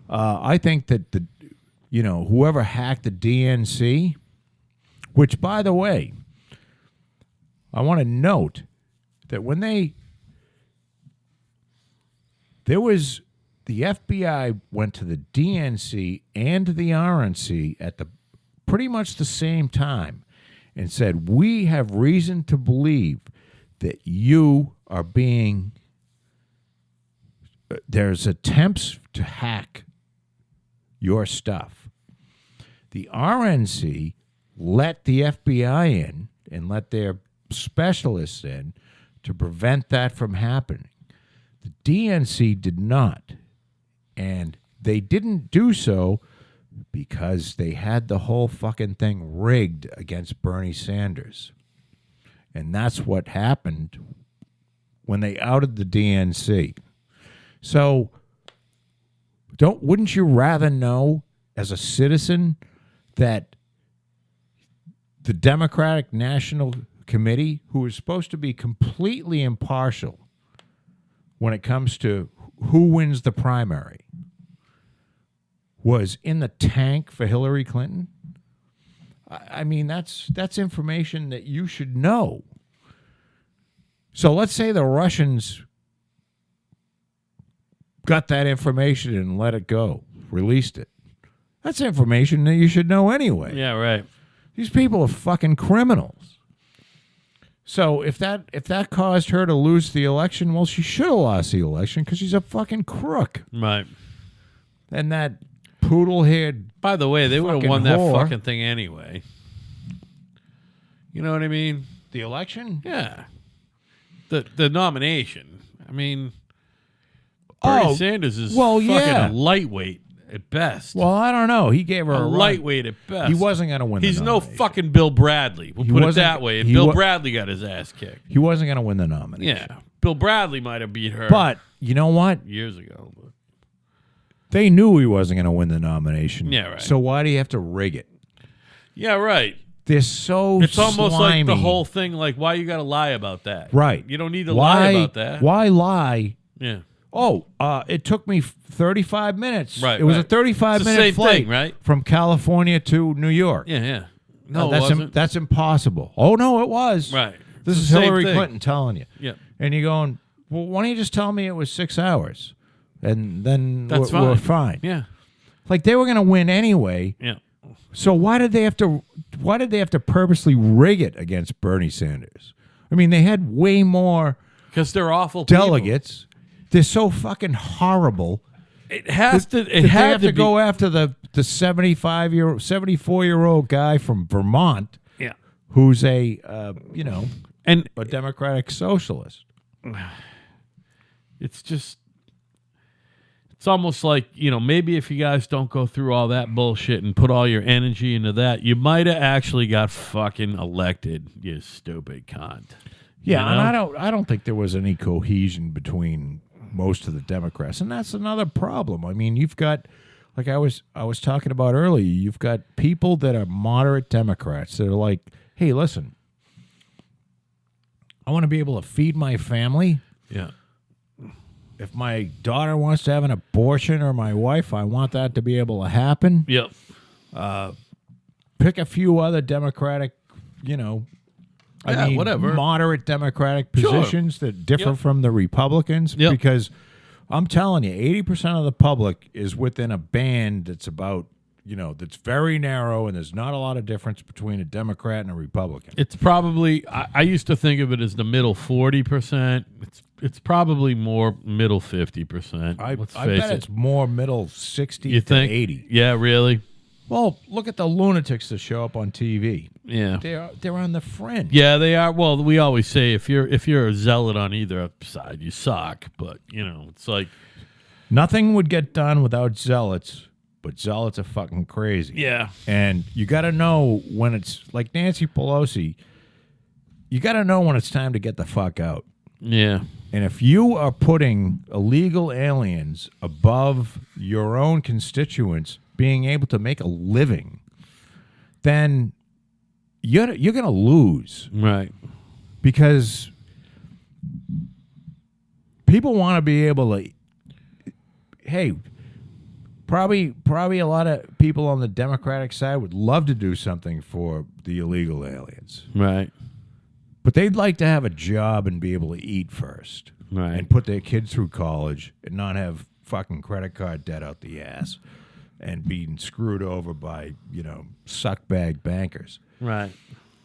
I think that whoever hacked the DNC, which, by the way, I want to note that when the FBI went to the DNC and the RNC at pretty much the same time and said, we have reason to believe that you are being, there's attempts to hack your stuff. The RNC let the FBI in and let their specialists in to prevent that from happening. The DNC did not. And they didn't do so because they had the whole fucking thing rigged against Bernie Sanders. And that's what happened when they outed the DNC. So wouldn't you rather know as a citizen that the Democratic National Committee, who is supposed to be completely impartial when it comes to who wins the primary, was in the tank for Hillary Clinton? I mean, that's information that you should know. So let's say the Russians got that information and let it go, released it. That's information that you should know anyway. Yeah, right. These people are fucking criminals. So if that caused her to lose the election, well, she should have lost the election because she's a fucking crook. Right. And that poodle-haired, by the way, they would have won whore. That fucking thing anyway. You know what I mean? The election? Yeah. The nomination. I mean, Bernie Sanders is fucking a lightweight. at best. Well, I don't know. He gave her a lightweight at best. He wasn't going to win. He's the no nomination. fucking Bill Bradley. We'll put it that way. And Bill Bradley got his ass kicked. He wasn't going to win the nomination. Yeah, Bill Bradley might have beat her. But you know what? Years ago. But. They knew he wasn't going to win the nomination. Yeah, right. So why do you have to rig it? Yeah, right. They're so It's almost slimy. like the whole thing, like, why you got to lie about that? Right. You don't need to lie about that. Why lie? Yeah. Oh, it took me 35 minutes. Right. It was a 35-minute flight thing, right? from California to New York. Yeah, yeah. No, that's impossible. Oh, no, it was. Right. This is Hillary Clinton telling you. Yeah. And you're going, well, why don't you just tell me it was 6 hours? And then we're fine. Yeah. Like they were going to win anyway. Yeah. So why did they have to purposely rig it against Bernie Sanders? I mean, they had way more because they're awful delegates. People. They're so fucking horrible. It has to. It they had have to go after the 74-year-old guy from Vermont. Yeah. Who's a a democratic socialist. It's just. It's almost like, maybe if you guys don't go through all that bullshit and put all your energy into that, you might have actually got fucking elected, you stupid cunt. Yeah, and I don't think there was any cohesion between most of the Democrats, and that's another problem. I mean, you've got, like I was talking about earlier, you've got people that are moderate Democrats that are like, hey, listen, I want to be able to feed my family. Yeah. If my daughter wants to have an abortion or my wife, I want that to be able to happen. Yep. Pick a few other Democratic, whatever. Moderate Democratic positions that differ from the Republicans. Yep. Because I'm telling you, 80% of the public is within a band that's about, that's very narrow, and there's not a lot of difference between a Democrat and a Republican. It's probably, I used to think of it as the middle 40%. It's probably more middle 50%. I bet it's more middle 60 you to think? 80. Yeah, really? Well, look at the lunatics that show up on TV. Yeah. They're on the fringe. Yeah, they are. Well, we always say if you're a zealot on either side, you suck. But, it's like... Nothing would get done without zealots, but zealots are fucking crazy. Yeah. And you got to know when it's... Like Nancy Pelosi, you got to know when it's time to get the fuck out. Yeah. And if you are putting illegal aliens above your own constituents being able to make a living, then you're going to lose. Right. Because people want to be able to, hey, probably a lot of people on the Democratic side would love to do something for the illegal aliens. Right. But they'd like to have a job and be able to eat first. Right. And put their kids through college and not have fucking credit card debt out the ass and being screwed over by, suckbag bankers. Right.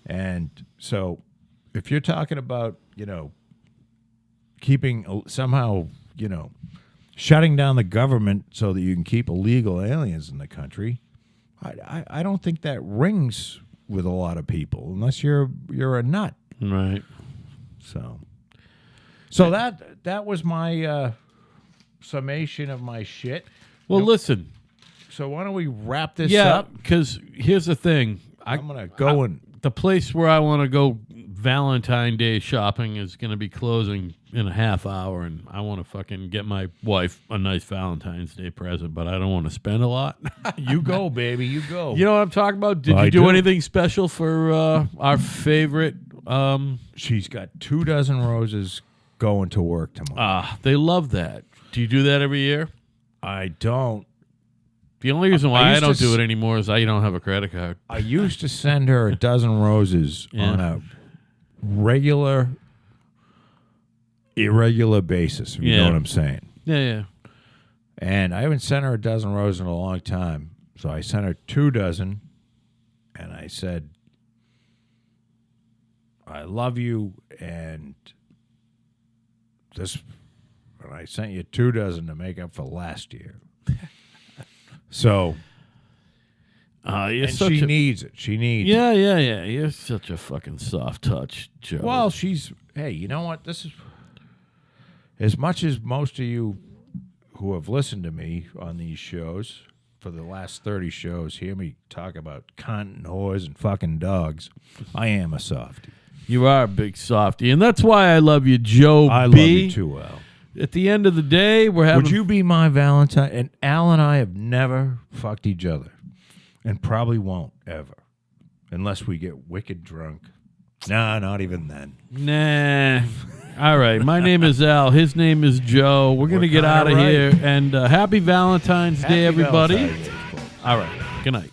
And so if you're talking about, keeping somehow, shutting down the government so that you can keep illegal aliens in the country, I don't think that rings with a lot of people unless you're a nut. Right. So that was my summation of my shit. Well, listen. So why don't we wrap this Yeah, up? because here's the thing. I'm going to go the place where I want to go Valentine Day shopping is going to be closing in a half hour, and I want to fucking get my wife a nice Valentine's Day present, but I don't want to spend a lot. You go, baby. You go. You know what I'm talking about? Did you do anything special for our favorite? She's got 24 roses going to work tomorrow. They love that. Do you do that every year? I don't. The only reason why I don't do it anymore is I don't have a credit card. I used to send her a dozen roses on a regular, irregular basis, if you know what I'm saying. Yeah, yeah. And I haven't sent her a dozen roses in a long time. So I sent her 24, and I said, I love you, and I sent you 24 to make up for last year. So, she needs it. She needs it. Yeah. You're such a fucking soft touch, Joe. Well, hey, you know what? This is, as much as most of you who have listened to me on these shows for the last 30 shows, hear me talk about cunt and whores and fucking dogs. I am a softie. You are a big softie, and that's why I love you, Joe I B. love you too, Al. At the end of the day, we're having... Would you be my Valentine? And Al and I have never fucked each other, and probably won't ever, unless we get wicked drunk. Nah, not even then. Nah. All right. My name is Al. His name is Joe. We're going to get out of here. And happy Valentine's Day, everybody. Valentine's Day, all right. Good night.